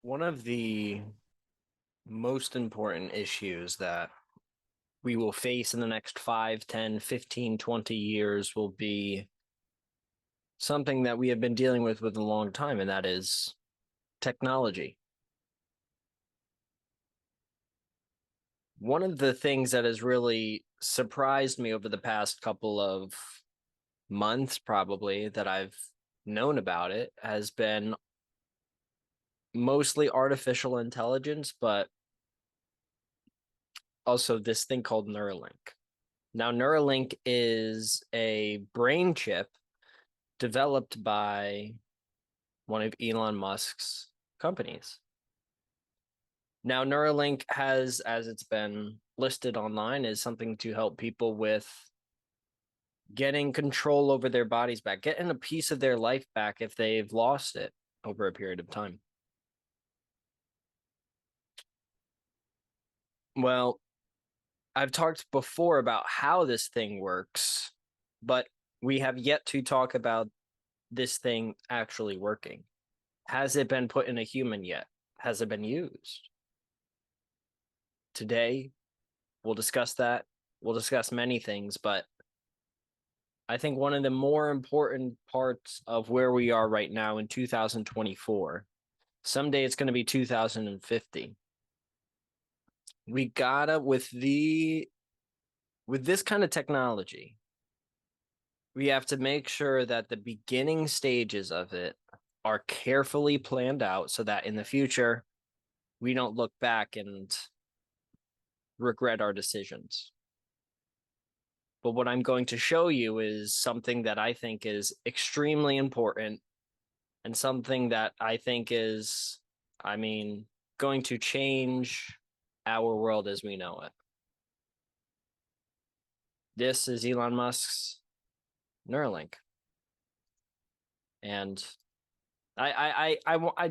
One of the most important issues that we will face in the next 5, 10, 15, 20 years will be something that we have been dealing with a long time, and that is technology. One of the things that has really surprised me over the past couple of months, probably, that I've known about it has been mostly artificial intelligence, but also this thing called Neuralink. Now, Neuralink is a brain chip developed by one of Elon Musk's companies. Now, Neuralink has, as it's been listed online, is something to help people with getting control over their bodies back, getting a piece of their life back if they've lost it over a period of time. Well, I've talked before about how this thing works, but we have yet to talk about this thing actually working. Has it been put in a human yet? Has it been used? Today, we'll discuss that. We'll discuss many things, but I think one of the more important parts of where we are right now in 2024, someday it's going to be 2050. We gotta, with this kind of technology, we have to make sure that the beginning stages of it are carefully planned out so that in the future we don't look back and regret our decisions. But what I'm going to show you is something that I think is extremely important and something that I think is, going to change our world as we know it. This is Elon Musk's Neuralink. And I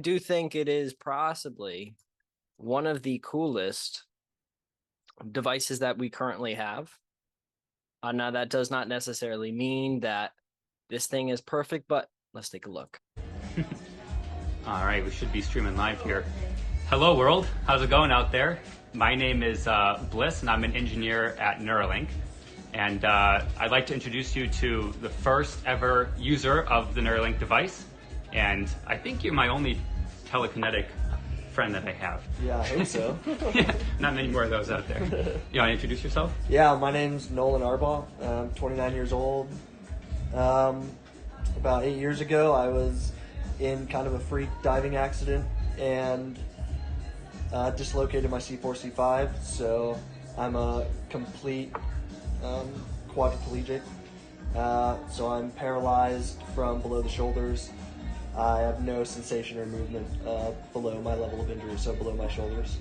do think it is possibly one of the coolest devices that we currently have. Now, that does not necessarily mean that this thing is perfect, but let's take a look. All right, we should be streaming live here. Hello, world. How's it going out there? My name is Bliss, and I'm an engineer at Neuralink. And I'd like to introduce you to the first ever user of the Neuralink device. And I think you're my only telekinetic friend that I have. Yeah, I hope so. Yeah, not many more of those out there. You want to introduce yourself? Yeah, my name's Nolan Arbaugh. I'm 29 years old. About 8 years ago, I was in kind of a freak diving accident and dislocated my C4, C5. So I'm a complete quadriplegic. So I'm paralyzed from below the shoulders. I have no sensation or movement below my level of injury, so below my shoulders.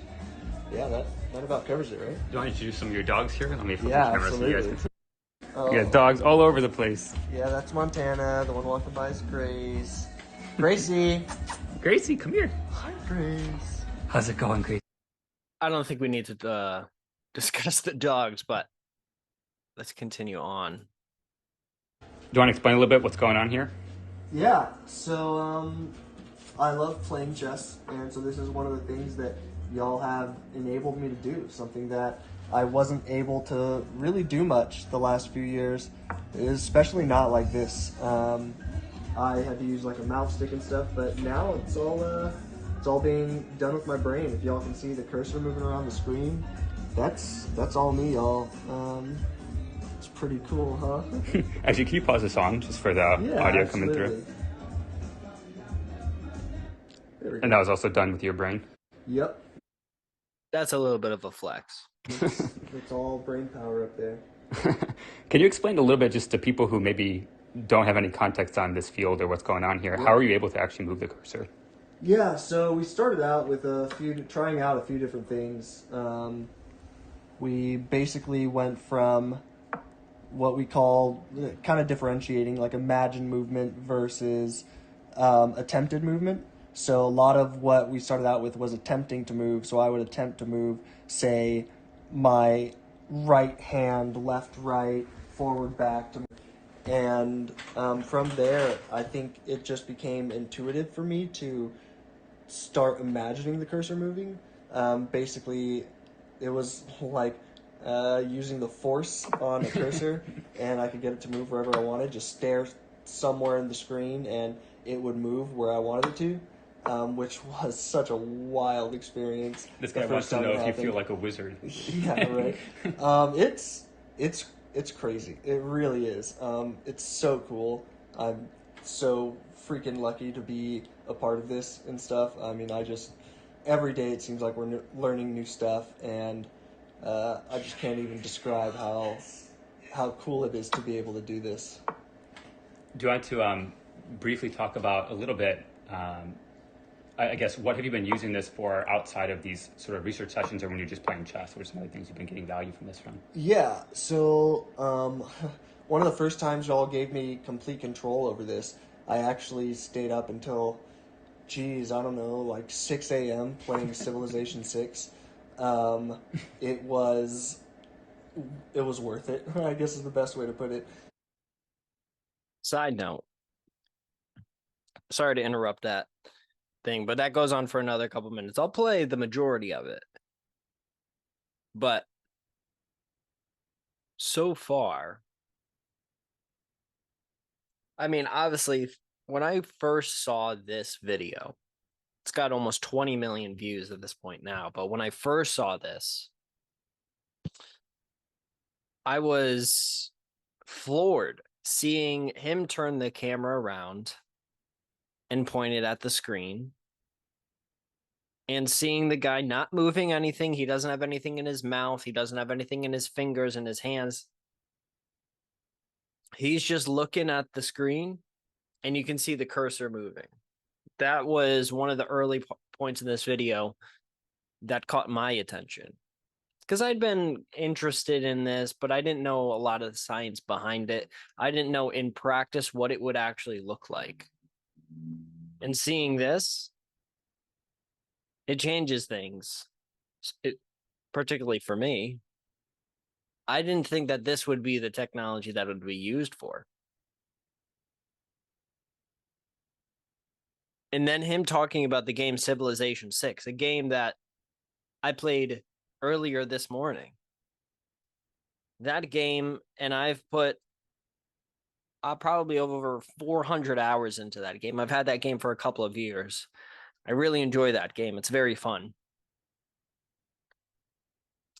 Yeah, that about covers it, right? Do you want to introduce some of your dogs here? Let me flip Yeah, the camera so you guys absolutely. can see. We got dogs all over the place. Yeah, that's Montana. The one walking by is Grace. Gracie! Gracie, come here. Hi, Grace. How's it going, Gracie? I don't think we need to discuss the dogs, but let's continue on. Do you want to explain a little bit what's going on here? Yeah, so I love playing chess, and so this is one of the things that y'all have enabled me to do, something that I wasn't able to really do much the last few years, especially not like this. I had to use like a mouse stick and stuff, but now it's all being done with my brain. If y'all can see the cursor moving around the screen, that's all me, y'all. It's pretty cool, huh? Actually, can you pause the song just for the audio coming through? And that was also done with your brain? Yep. That's a little bit of a flex. It's all brain power up there. Can you explain a little bit just to people who maybe don't have any context on this field or what's going on here? Yeah. How are you able to actually move the cursor? Yeah, so we started out with trying out a few different things. We basically went from what we call kind of differentiating like imagined movement versus attempted movement. So a lot of what we started out with was attempting to move. So I would attempt to move, say, my right hand, left, right, forward, back to move. And from there, I think it just became intuitive for me to start imagining the cursor moving. Basically, it was like using the force on a cursor, and I could get it to move wherever I wanted. Just stare somewhere in the screen, and it would move where I wanted it to. Which was such a wild experience. This the guy wants first to time know it if you happened. feel like a wizard. Yeah, right. It's it's crazy. It really is. It's so cool. I'm so freaking lucky to be a part of this and stuff. I mean, I just every day it seems like we're learning new stuff, and I just can't even describe how cool it is to be able to do this. Do you want to briefly talk about a little bit, I guess, what have you been using this for outside of these sort of research sessions, or when you're just playing chess? What are some other things you've been getting value from this from? Yeah, so one of the first times y'all gave me complete control over this, I actually stayed up until, geez, I don't know, like 6 a.m. playing Civilization 6. Um, it was it was worth it, I guess is the best way to put it. Side note, sorry to interrupt that thing, but that goes on for another couple minutes. I'll play the majority of it. But so far, I mean, obviously, when I first saw this video, it's got almost 20 million views at this point now. But when I first saw this, I was floored seeing him turn the camera around and point it at the screen and seeing the guy not moving anything. He doesn't have anything in his mouth. He doesn't have anything in his fingers and his hands. He's just looking at the screen and you can see the cursor moving. That was one of the early points in this video that caught my attention because I'd been interested in this, but I didn't know a lot of the science behind it. I didn't know in practice what it would actually look like. And seeing this, it changes things, particularly for me. I didn't think that this would be the technology that would be used for. And then him talking about the game Civilization 6, a game that I played earlier this morning. That game, and I've put probably over 400 hours into that game. I've had that game for a couple of years. I really enjoy that game. It's very fun.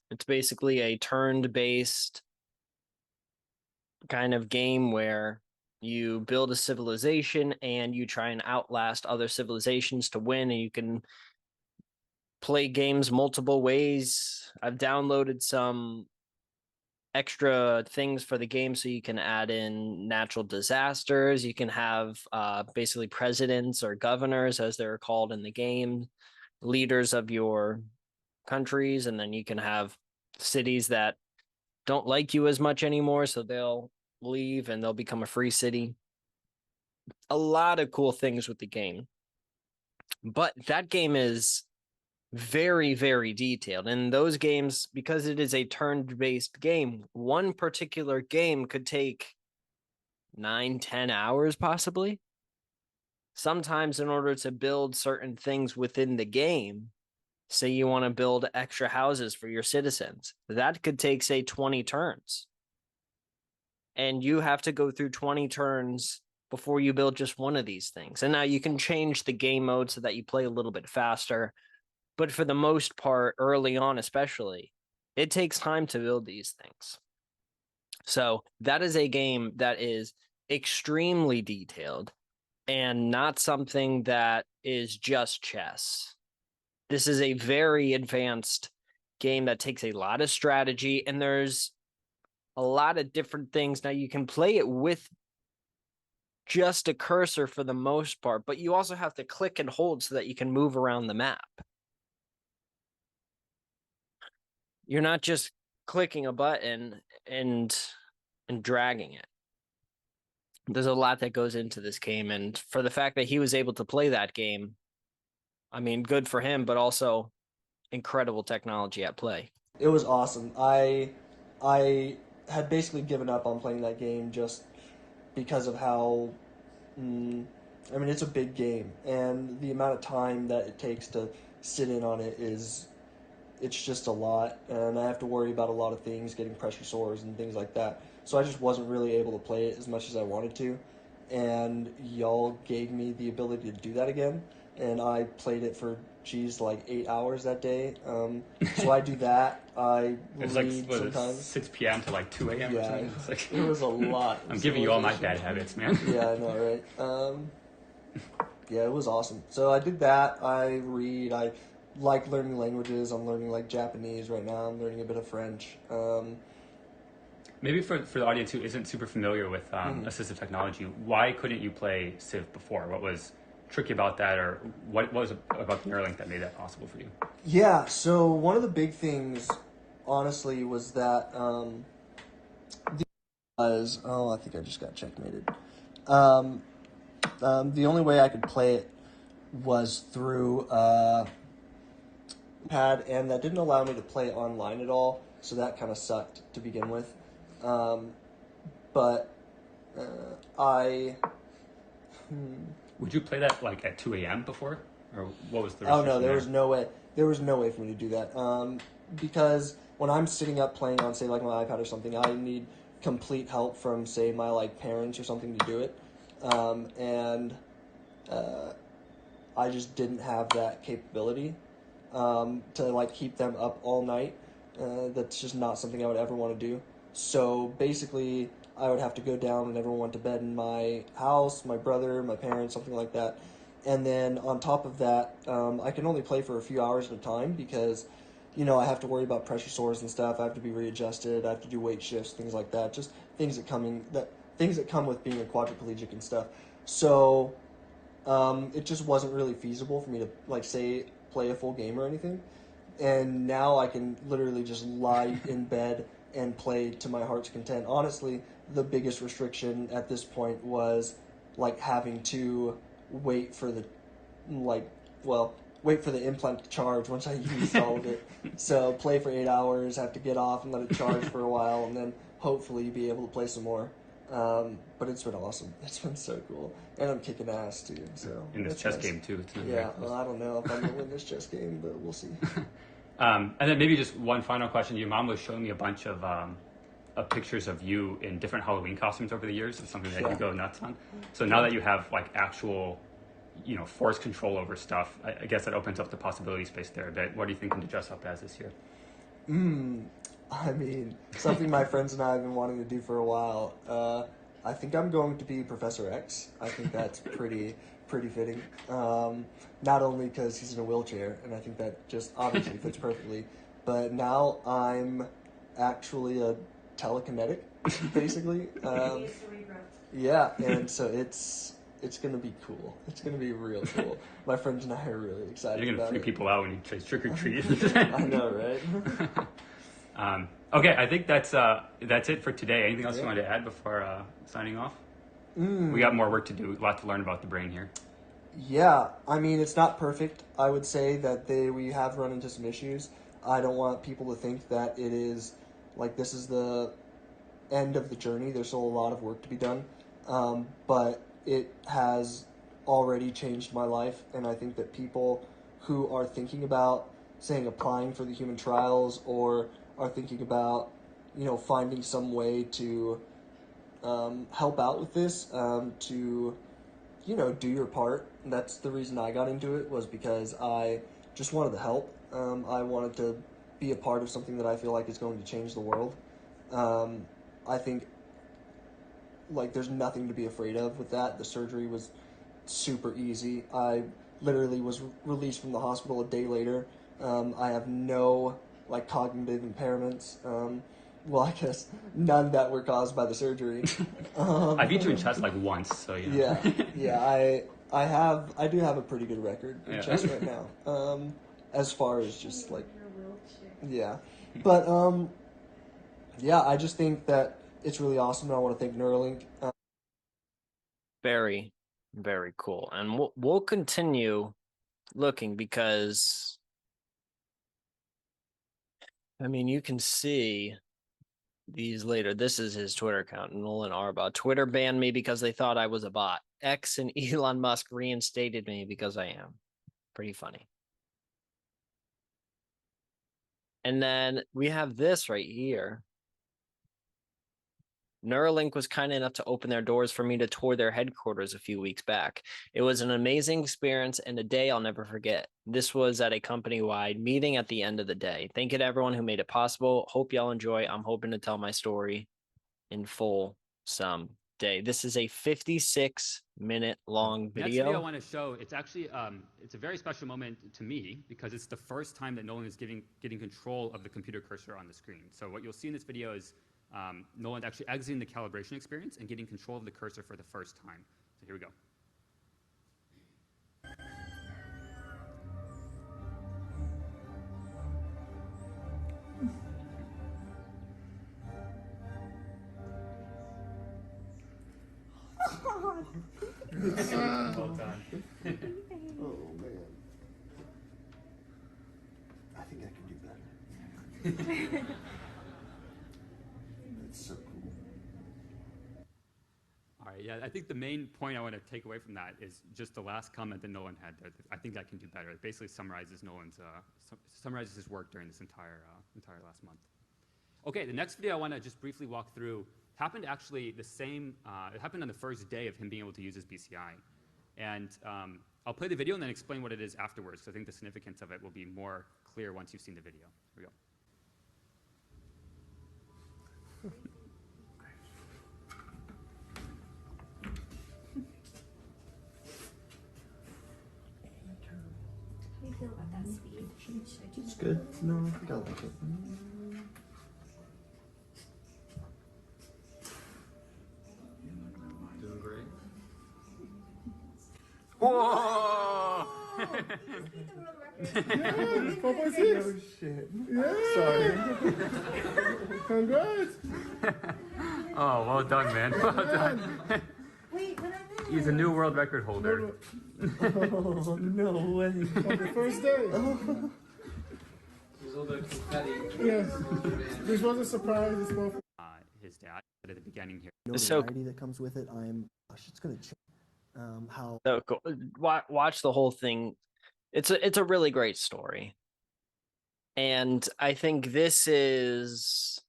It's basically a turn-based kind of game where you build a civilization and you try and outlast other civilizations to win, and you can play games multiple ways. I've downloaded some extra things for the game so you can add in natural disasters. You can have basically presidents or governors, as they're called in the game, leaders of your countries, and then you can have cities that don't like you as much anymore, so they'll leave and they'll become a free city. A lot of cool things with the game. But that game is very, very detailed. And those games, because it is a turn-based game, one particular game could take 9-10 hours possibly. Sometimes in order to build certain things within the game, say you want to build extra houses for your citizens, that could take, say, 20 turns. And you have to go through 20 turns before you build just one of these things. And now you can change the game mode so that you play a little bit faster. But for the most part, early on especially, it takes time to build these things. So that is a game that is extremely detailed and not something that is just chess. This is a very advanced game that takes a lot of strategy, and there's a lot of different things. Now you can play it with just a cursor for the most part, but you also have to click and hold so that you can move around the map. You're not just clicking a button and dragging it. There's a lot that goes into this game, and for the fact that he was able to play that game, I mean, good for him, but also incredible technology at play. It was awesome. I had basically given up on playing that game just because of how mm, I mean, it's a big game, and the amount of time that it takes to sit in on it is it's just a lot, and I have to worry about a lot of things, getting pressure sores and things like that. So I just wasn't really able to play it as much as I wanted to, and y'all gave me the ability to do that again, and I played it for geez like 8 hours that day. So I do that. I It's like read what, it's sometimes. 6 p.m. to like 2 a.m. or Yeah, something. It's like it was a lot. I'm giving you all my bad habits, man. Yeah, I know, right? Yeah, it was awesome. So I did that. I read. I like learning languages. I'm learning like Japanese right now. I'm learning a bit of French. Maybe for the audience who isn't super familiar with assistive technology, why couldn't you play Civ before? What was tricky about that, or what was it about the Neuralink that made that possible for you? Yeah, so one of the big things, honestly, was that I think I just got checkmated. Um, the only way I could play it was through pad, and that didn't allow me to play online at all. So that kind of sucked to begin with. Um, but I. Would you play that like at 2 a.m. before, or what was the Oh restriction no, there there? was no way. There was no way for me to do that. Because when I'm sitting up playing on, say, like my iPad or something, I need complete help from, say, my like parents or something to do it, and I just didn't have that capability to like keep them up all night. That's just not something I would ever want to do. So basically, I would have to go down and everyone went to bed in my house, my brother, my parents, something like that. And then on top of that, I can only play for a few hours at a time because, I have to worry about pressure sores and stuff. I have to be readjusted. I have to do weight shifts, things like that. Just things that come with being a quadriplegic and stuff. So it just wasn't really feasible for me to like say play a full game or anything. And now I can literally just lie in bed and play to my heart's content. Honestly, the biggest restriction at this point was like having to wait for the like wait for the implant to charge once I used all of it. So play for 8 hours, have to get off and let it charge for a while, and then hopefully be able to play some more. But it's been awesome. It's been so cool, and I'm kicking ass too. So In this that's chess nice. game too. It's Yeah, well, I don't know if I'm gonna win this chess game, but we'll see. And then maybe just one final question. Your mom was showing me a bunch of pictures of you in different Halloween costumes over the years. It's something that you go nuts on. So now that you have like actual, force control over stuff, I guess that opens up the possibility space there a bit. What are you thinking to dress up as this year? I mean, something my friends and I have been wanting to do for a while. I think I'm going to be Professor X. I think that's pretty fitting. Not only because he's in a wheelchair, and I think that just obviously fits perfectly, but now I'm actually a telekinetic, basically. Yeah, and so it's gonna be cool. It's gonna be real cool. My friends and I are really excited. You're gonna about freak it. people out when you say trick or treat. I know, right? Okay, I think that's it for today. Anything else you want to add before signing off? We got more work to do. A lot to learn about the brain here. Yeah, I mean, it's not perfect. I would say that we have run into some issues. I don't want people to think that it is like this is the end of the journey. There's still a lot of work to be done, but it has already changed my life, and I think that people who are thinking about, saying, applying for the human trials or are thinking about, finding some way to help out with this, to do your part. And that's the reason I got into it, was because I just wanted to help. I wanted to be a part of something that I feel like is going to change the world. I think like there's nothing to be afraid of with that. The surgery was super easy. I literally was released from the hospital a day later. I have no like cognitive impairments. Well, I guess none that were caused by the surgery. I beat you in chess like once, so Yeah, I do have a pretty good record in chess right now. As far as just like, yeah, but yeah, I just think that it's really awesome, and I want to thank Neuralink. Very, very cool. And we'll continue looking because, I mean, you can see these later. This is his Twitter account, Nolan Arbaugh. Twitter banned me because they thought I was a bot. X and Elon Musk reinstated me because I am. Pretty funny. And then we have this right here. Neuralink was kind enough to open their doors for me to tour their headquarters a few weeks back. It was an amazing experience and a day I'll never forget. This was at a company-wide meeting at the end of the day. Thank you to everyone who made it possible. Hope y'all enjoy. I'm hoping to tell my story in full someday. This is a 56-minute long video. Next video I want to show, it's actually it's a very special moment to me because it's the first time that Nolan is getting control of the computer cursor on the screen. So what you'll see in this video is Nolan actually exiting the calibration experience and getting control of the cursor for the first time. So here we go. Well done. Oh man. I think I can do better. That's so cool. All right, yeah, I think the main point I want to take away from that is just the last comment that Nolan had there. I think I can do better. It basically summarizes summarizes his work during this entire last month. Okay, the next video I want to just briefly walk through happened actually the same. It happened on the first day of him being able to use his BCI, and I'll play the video and then explain what it is afterwards. So I think the significance of it will be more clear once you've seen the video. Here we go. How do you feel about that speed? It's good. No, I think I like it. Doing great. Oh, Whoa! you just beat the world record. 4.6. Oh shit. Yeah. Sorry. Congrats. Oh, well done, man. Well done. Wait, when I met He's a new world record holder. Oh no way. On the first day. There's a little bit of confetti. Yes. This was a surprise. This was His dad at the beginning here. Notoriety that comes with it. Gosh, it's gonna change. How So cool. Watch the whole thing. It's a really great story. And I think this is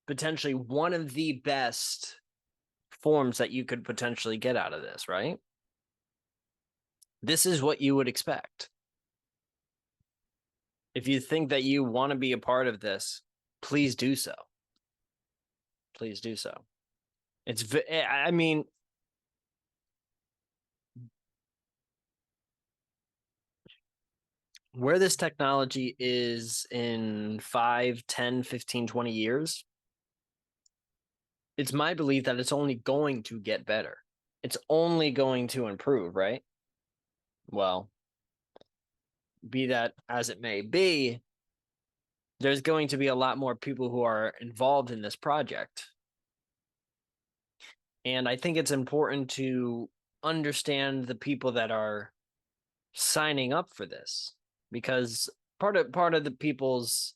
potentially one of the best forms that you could potentially get out of this, right? This is what you would expect. If you think that you want to be a part of this, please do so. Please do so. I mean, where this technology is in 5, 10, 15, 20 years, it's my belief that it's only going to get better. It's only going to improve, right? Well, be that as it may be, there's going to be a lot more people who are involved in this project. And I think it's important to understand the people that are signing up for this, because part of the people's,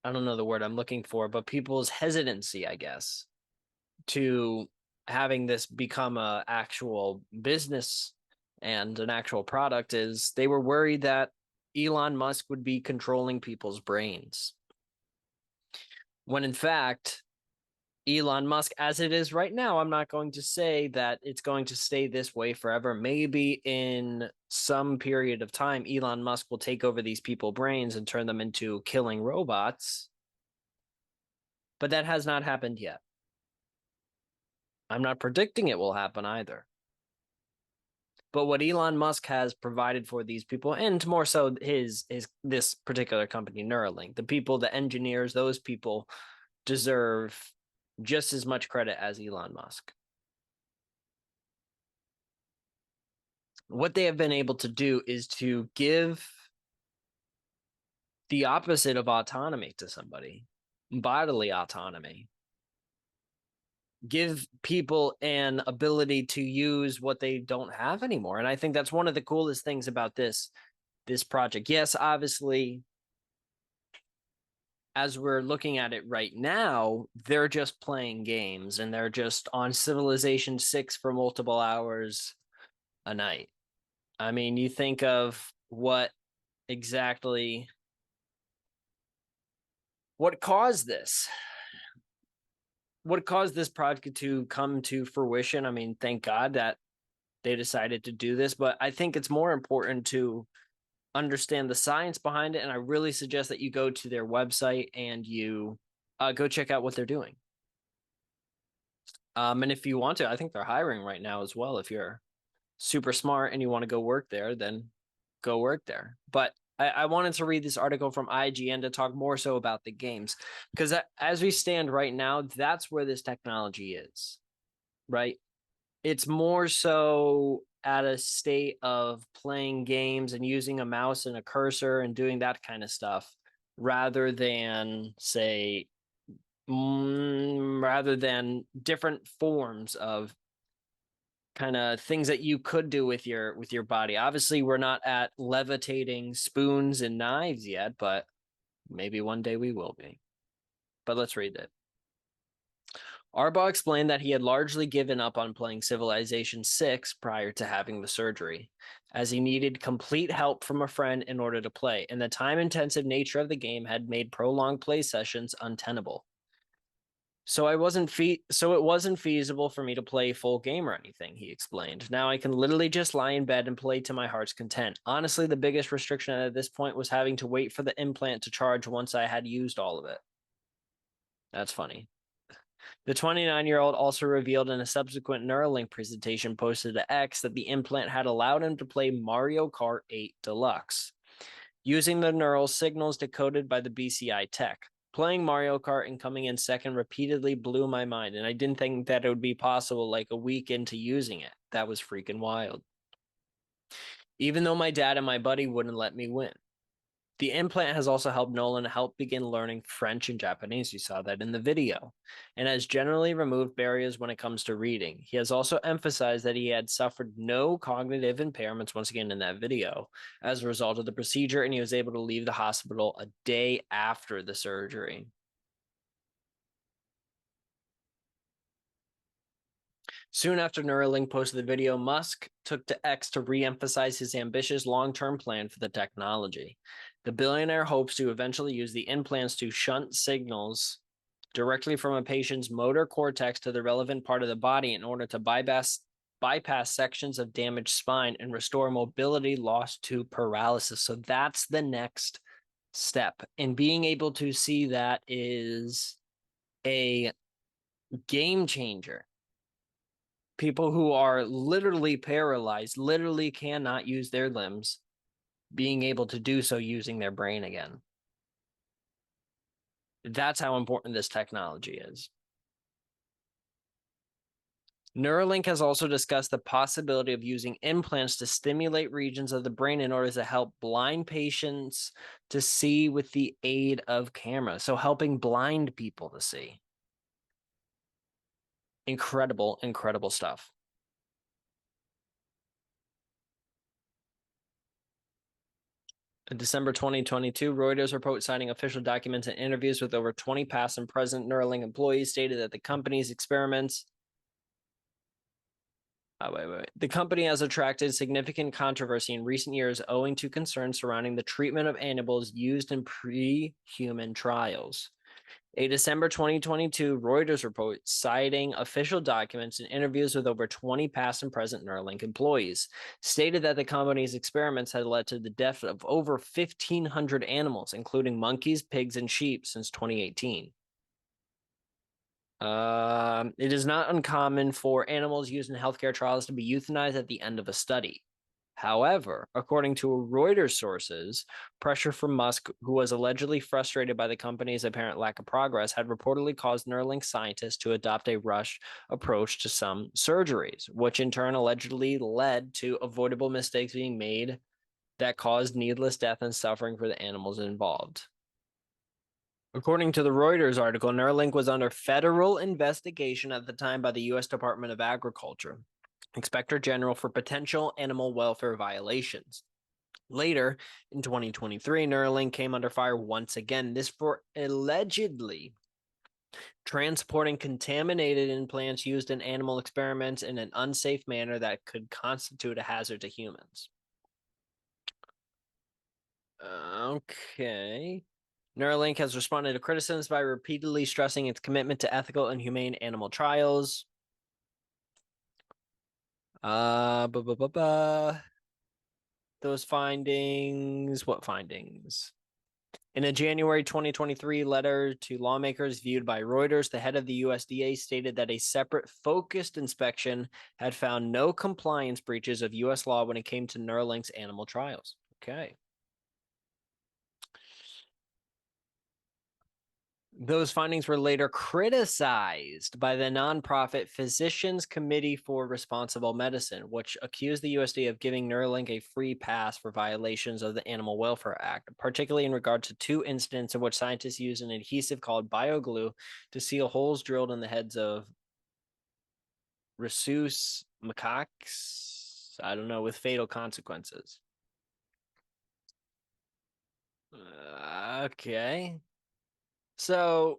I don't know the word I'm looking for, but people's hesitancy, I guess, to having this become a actual business and an actual product is they were worried that Elon Musk would be controlling people's brains. When in fact, Elon Musk, as it is right now, I'm not going to say that it's going to stay this way forever. Maybe in some period of time, Elon Musk will take over these people's brains and turn them into killing robots. But that has not happened yet. I'm not predicting it will happen either. But what Elon Musk has provided for these people, and more so this particular company, Neuralink, the people, the engineers, those people deserve just as much credit as Elon Musk. What they have been able to do is to give the opposite of autonomy to somebody, bodily autonomy. Give people an ability to use what they don't have anymore. And I think that's one of the coolest things about this project. Yes, obviously, as we're looking at it right now, they're just playing games and they're just on Civilization 6 for multiple hours a night. I mean, you think of exactly what caused this? What caused this project to come to fruition? I mean, thank God that they decided to do this, but I think it's more important to understand the science behind it. And I really suggest that you go to their website and you go check out what they're doing. And if you want to, I think they're hiring right now as well. If you're super smart and you want to go work there, then go work there. But I wanted to read this article from IGN to talk more so about the games, because as we stand right now, that's where this technology is, right? It's more so at a state of playing games and using a mouse and a cursor and doing that kind of stuff rather than rather than different forms of kind of things that you could do with your body. Obviously, we're not at levitating spoons and knives yet, but maybe one day we will be. But let's read it. Arbaugh explained that he had largely given up on playing Civilization 6 prior to having the surgery, as he needed complete help from a friend in order to play, and the time-intensive nature of the game had made prolonged play sessions untenable. So it wasn't feasible for me to play a full game or anything, he explained. Now I can literally just lie in bed and play to my heart's content. Honestly, the biggest restriction at this point was having to wait for the implant to charge once I had used all of it. That's funny. The 29-year-old also revealed in a subsequent Neuralink presentation posted to X that the implant had allowed him to play Mario Kart 8 Deluxe, using the neural signals decoded by the BCI tech. Playing Mario Kart and coming in second repeatedly blew my mind, and I didn't think that it would be possible like a week into using it. That was freaking wild. Even though my dad and my buddy wouldn't let me win. The implant has also helped Nolan begin learning French and Japanese. You saw that in the video, and has generally removed barriers when it comes to reading. He has also emphasized that he had suffered no cognitive impairments, once again in that video, as a result of the procedure, and he was able to leave the hospital a day after the surgery. Soon after Neuralink posted the video, Musk took to X to re-emphasize his ambitious long-term plan for the technology. The billionaire hopes to eventually use the implants to shunt signals directly from a patient's motor cortex to the relevant part of the body in order to bypass sections of damaged spine and restore mobility lost to paralysis. So that's the next step. And being able to see that is a game changer. People who are literally paralyzed, literally cannot use their limbs, being able to do so using their brain again. That's how important this technology is. Neuralink has also discussed the possibility of using implants to stimulate regions of the brain in order to help blind patients to see with the aid of cameras. So helping blind people to see. Incredible, incredible stuff. In December 2022, Reuters report citing official documents and interviews with over 20 past and present Neuralink employees stated that the company's experiments The company has attracted significant controversy in recent years owing to concerns surrounding the treatment of animals used in pre-human trials. A December 2022 Reuters report citing official documents and interviews with over 20 past and present Neuralink employees stated that the company's experiments had led to the death of over 1,500 animals, including monkeys, pigs, and sheep since 2018. It is not uncommon for animals used in healthcare trials to be euthanized at the end of a study. However, according to Reuters sources, pressure from Musk, who was allegedly frustrated by the company's apparent lack of progress, had reportedly caused Neuralink scientists to adopt a rush approach to some surgeries, which in turn allegedly led to avoidable mistakes being made that caused needless death and suffering for the animals involved. According to the Reuters article, Neuralink was under federal investigation at the time by the U.S. Department of Agriculture, Inspector General for potential animal welfare violations. Later in 2023, Neuralink came under fire once again, this for allegedly transporting contaminated implants used in animal experiments in an unsafe manner that could constitute a hazard to humans. Okay. Neuralink has responded to criticisms by repeatedly stressing its commitment to ethical and humane animal trials. Uh, bu- bu- bu- bu. Those findings, what findings? In a January 2023 letter to lawmakers viewed by Reuters, the head of the USDA stated that a separate focused inspection had found no compliance breaches of US law when it came to Neuralink's animal trials. Okay. Those findings were later criticized by the nonprofit Physicians Committee for Responsible Medicine, which accused the USDA of giving Neuralink a free pass for violations of the Animal Welfare Act, particularly in regard to two incidents in which scientists used an adhesive called bioglue to seal holes drilled in the heads of rhesus macaques, I don't know, with fatal consequences. Okay. So,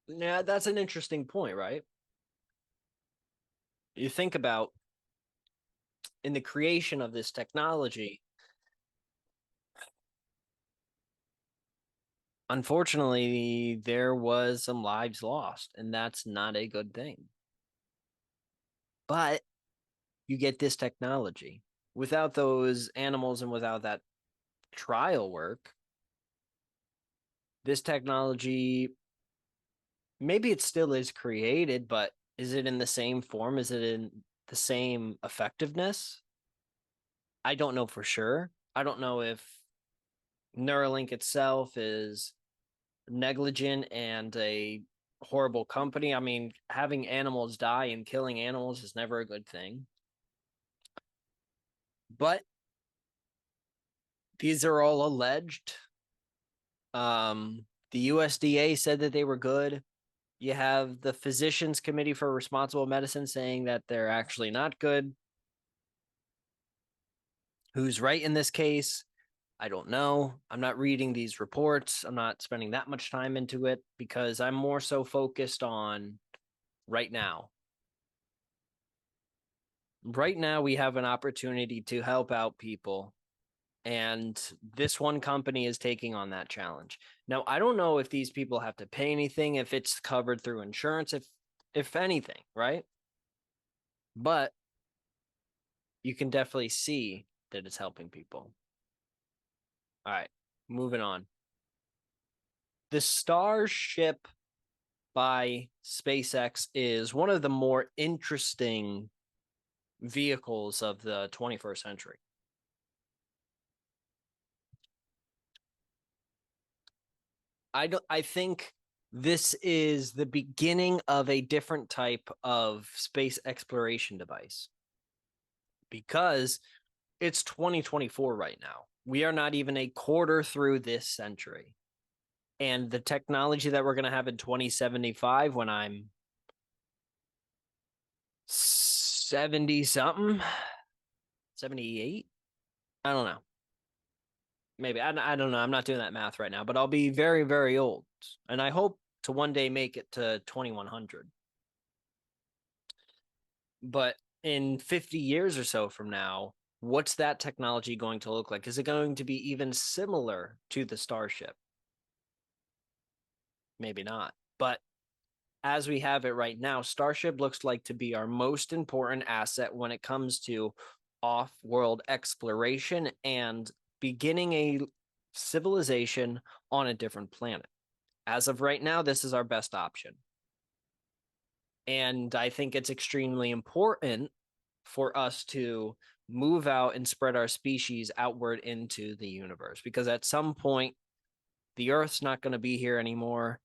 yeah, that's an interesting point, right? You think about in the creation of this technology, unfortunately, there was some lives lost, and that's not a good thing. But you get this technology. Without those animals and without that trial work, this technology, maybe it still is created, but is it in the same form? Is it in the same effectiveness? I don't know for sure. I don't know if Neuralink itself is negligent and a horrible company. I mean, having animals die and killing animals is never a good thing. But these are all alleged. The USDA said that they were good. You have the Physicians Committee for Responsible Medicine saying that they're actually not good. Who's right in this case? I don't know. I'm not reading these reports. I'm not spending that much time into it because I'm more so focused on right now. Right now, we have an opportunity to help out people, and this one company is taking on that challenge. Now, I don't know if these people have to pay anything, if it's covered through insurance, if anything, right? But you can definitely see that it's helping people. All right, moving on. The Starship by SpaceX is one of the more interesting vehicles of the 21st century. I think this is the beginning of a different type of space exploration device because it's 2024 right now. We are not even a quarter through this century. And the technology that we're going to have in 2075 when I'm 70 something, 78, I don't know. Maybe I don't know. I'm not doing that math right now, but I'll be very, very old. And I hope to one day make it to 2100. But in 50 years or so from now, what's that technology going to look like? Is it going to be even similar to the Starship? Maybe not. But as we have it right now, Starship looks like to be our most important asset when it comes to off-world exploration and beginning a civilization on a different planet. As of right now, this is our best option. And I think it's extremely important for us to move out and spread our species outward into the universe because at some point, the Earth's not going to be here anymore.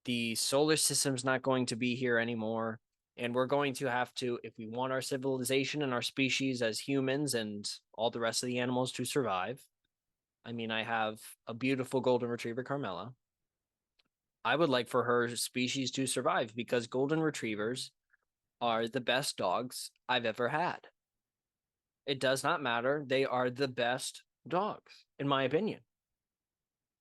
The solar system's not going to be here anymore. And we're going to have to, if we want our civilization and our species as humans and all the rest of the animals to survive. I mean, I have a beautiful golden retriever, Carmela. I would like for her species to survive because golden retrievers are the best dogs I've ever had. It does not matter. They are the best dogs, in my opinion.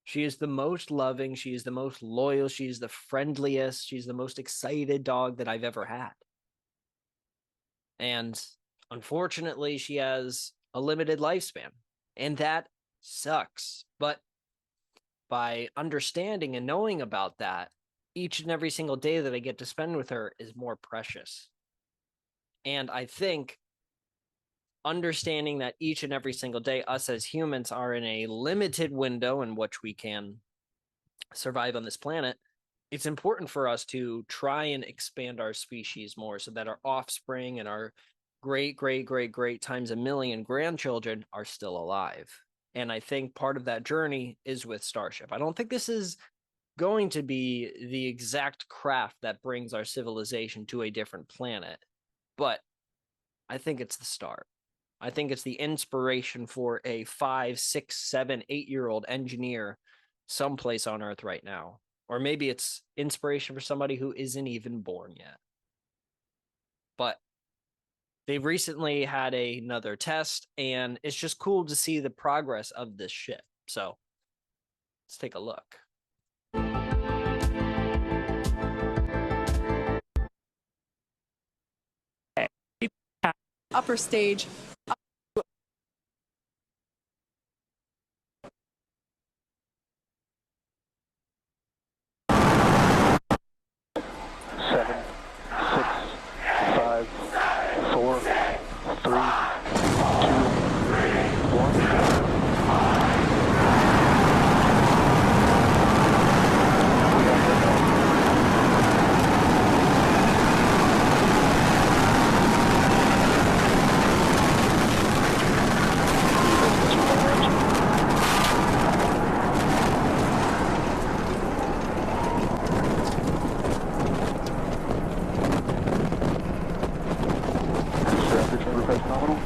She is the most loving. She is the most loyal. She is the friendliest. She's the most excited dog that I've ever had. And unfortunately, she has a limited lifespan. And that sucks. But by understanding and knowing about that, each and every single day that I get to spend with her is more precious. And I think understanding that each and every single day, us as humans are in a limited window in which we can survive on this planet, it's important for us to try and expand our species more so that our offspring and our great times a million grandchildren are still alive. And I think part of that journey is with Starship. I don't think this is going to be the exact craft that brings our civilization to a different planet, but I think it's the start. I think it's the inspiration for a 5, 6, 7, 8-year-old engineer someplace on Earth right now. Or maybe it's inspiration for somebody who isn't even born yet. But they recently had another test, and it's just cool to see the progress of this ship. So let's take a look. Upper stage. Seven, 6, 5, 4, 3, 2, 1. Nominal.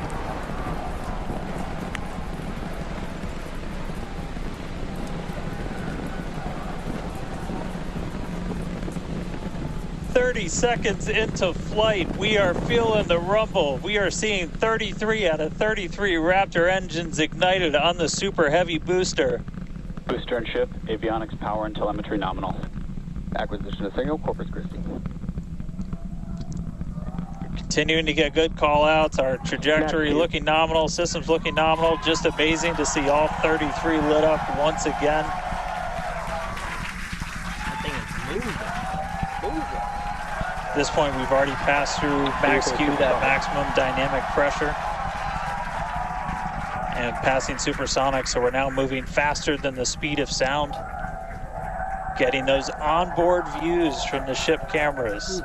30 seconds into flight, we are feeling the rumble. We are seeing 33 out of 33 Raptor engines ignited on the Super Heavy booster. Booster and ship, avionics, power, and telemetry nominal. Acquisition of signal, Corpus Christi. Continuing to get good call outs. Our trajectory looking nominal, systems looking nominal. Just amazing to see all 33 lit up once again. I think it's moving. At this point, we've already passed through max Q, that maximum dynamic pressure, and passing supersonic, so we're now moving faster than the speed of sound, getting those onboard views from the ship cameras.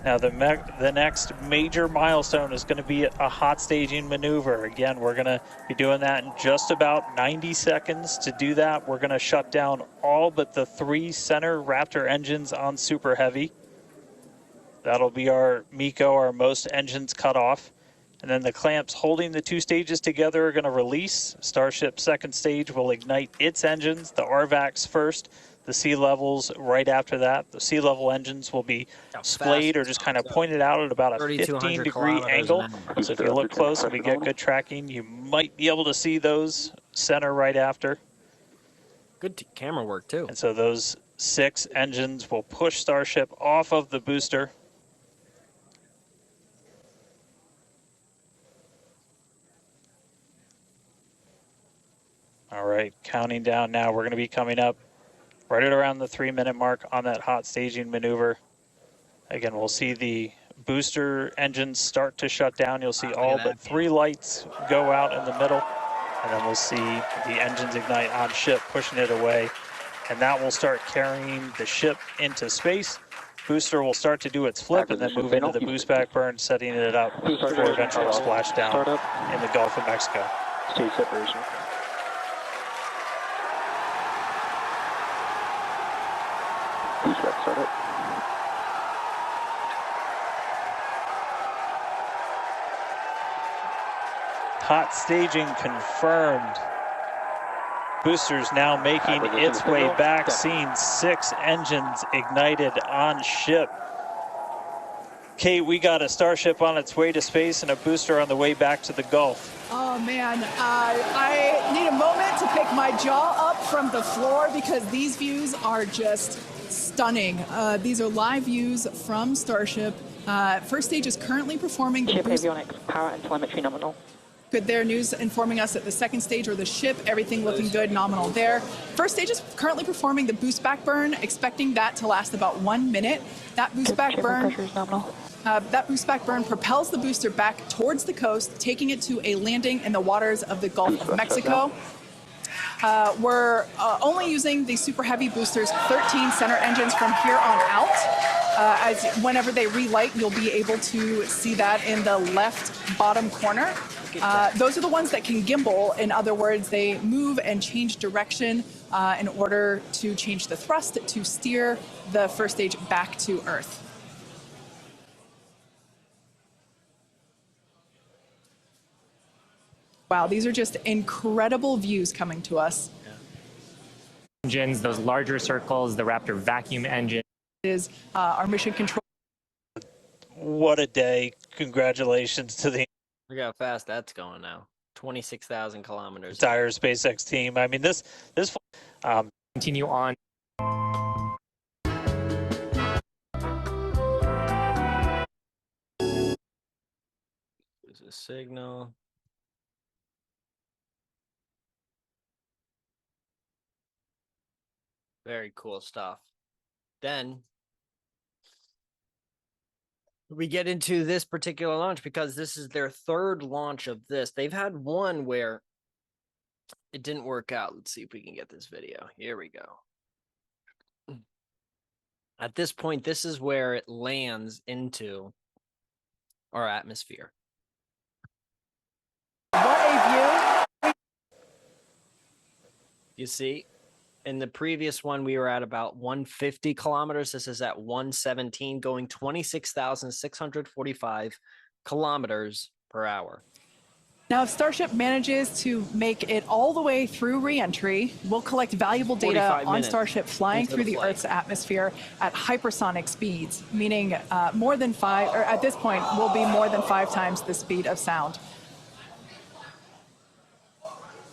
Now the next major milestone is going to be a hot staging maneuver. Again, we're going to be doing that in just about 90 seconds. To do that, we're going to shut down all but the 3 center Raptor engines on Super Heavy. That'll be our MECO, our most engines cut off. And then the clamps holding the 2 stages together are going to release. Starship's second stage will ignite its engines, the RVACs first, the sea levels right after that. The sea level engines will be splayed or just kind of pointed out at about a 15-degree angle. So if you look close and we get good tracking, you might be able to see those center right after. Good camera work too. And so those 6 engines will push Starship off of the booster. All right, counting down now. We're going to be coming up right at around the 3-minute mark on that hot staging maneuver. Again, we'll see the booster engines start to shut down. You'll see all but 3 lights go out in the middle. And then we'll see the engines ignite on ship, pushing it away. And that will start carrying the ship into space. Booster will start to do its flip and then move into the boost back burn, setting it up for eventual splashdown in the Gulf of Mexico. Stage separation. Boost back startup. Hot staging confirmed. Boosters now making its way back, seeing 6 engines ignited on ship. Kate, we got a Starship on its way to space and a booster on the way back to the Gulf. Oh man, I need a moment to pick my jaw up from the floor because these views are just stunning. These are live views from Starship. First stage is currently performing the Ship boost. avionics, power and telemetry nominal. Good there, news informing us that the second stage or the ship, everything looking good, nominal there. First stage is currently performing the boost back burn, expecting that to last about 1 minute. That boost back burn. Pressure is nominal. That boost back burn propels the booster back towards the coast, taking it to a landing in the waters of the Gulf of Mexico. We're only using the Super Heavy booster's 13 center engines from here on out. As whenever they relight, you'll be able to see that in the left bottom corner. Those are the ones that can gimbal. In other words, they move and change direction in order to change the thrust to steer the first stage back to Earth. Wow, these are just incredible views coming to us. Engines, those larger circles, the Raptor vacuum engine. Is our mission control. What a day. Congratulations to the Look how fast that's going now. 26,000 kilometers. entire SpaceX team. I mean, this Continue on. There's a signal. Very cool stuff. Then we get into this particular launch because this is their third launch of this. They've had one where it didn't work out. Let's see if we can get this video. Here we go. At this point, this is where it lands into our atmosphere. What a view. You see, in the previous one, we were at about 150 kilometers. This is at 117, going 26,645 kilometers per hour. Now, if Starship manages to make it all the way through reentry, we'll collect valuable data on Starship flying through the Earth's atmosphere at hypersonic speeds, meaning more than 5, or at this point, will be more than 5 times the speed of sound.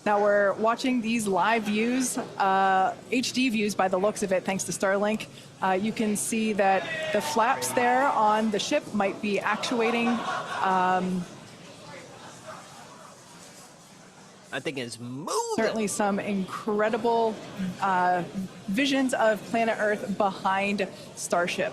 Now we're watching these live views, HD views by the looks of it, thanks to Starlink. You can see that the flaps there on the ship might be actuating. I think it's moving. Certainly some incredible visions of planet Earth behind Starship.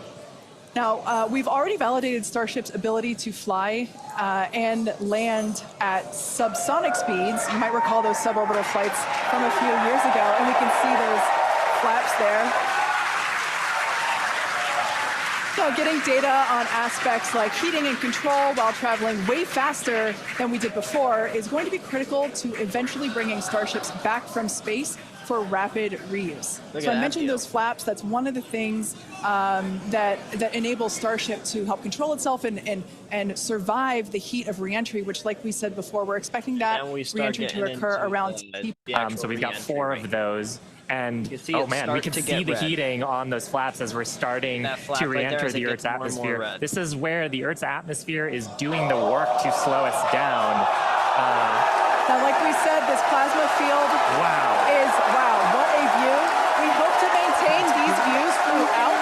Now, we've already validated Starship's ability to fly and land at subsonic speeds. You might recall those suborbital flights from a few years ago, and we can see those flaps there. So getting data on aspects like heating and control while traveling way faster than we did before is going to be critical to eventually bringing Starships back from space for rapid reuse. So I mentioned those flaps. That's one of the things that enables Starship to help control itself and survive the heat of reentry, which, like we said before, we're expecting that reentry to occur around. So we've got 4 of those. And oh man, we can see the heating on those flaps as we're starting to re-enter the Earth's atmosphere. This is where the Earth's atmosphere is doing the work to slow us down. Now, like we said, this plasma field is, wow, what a view. We hope to maintain these views throughout.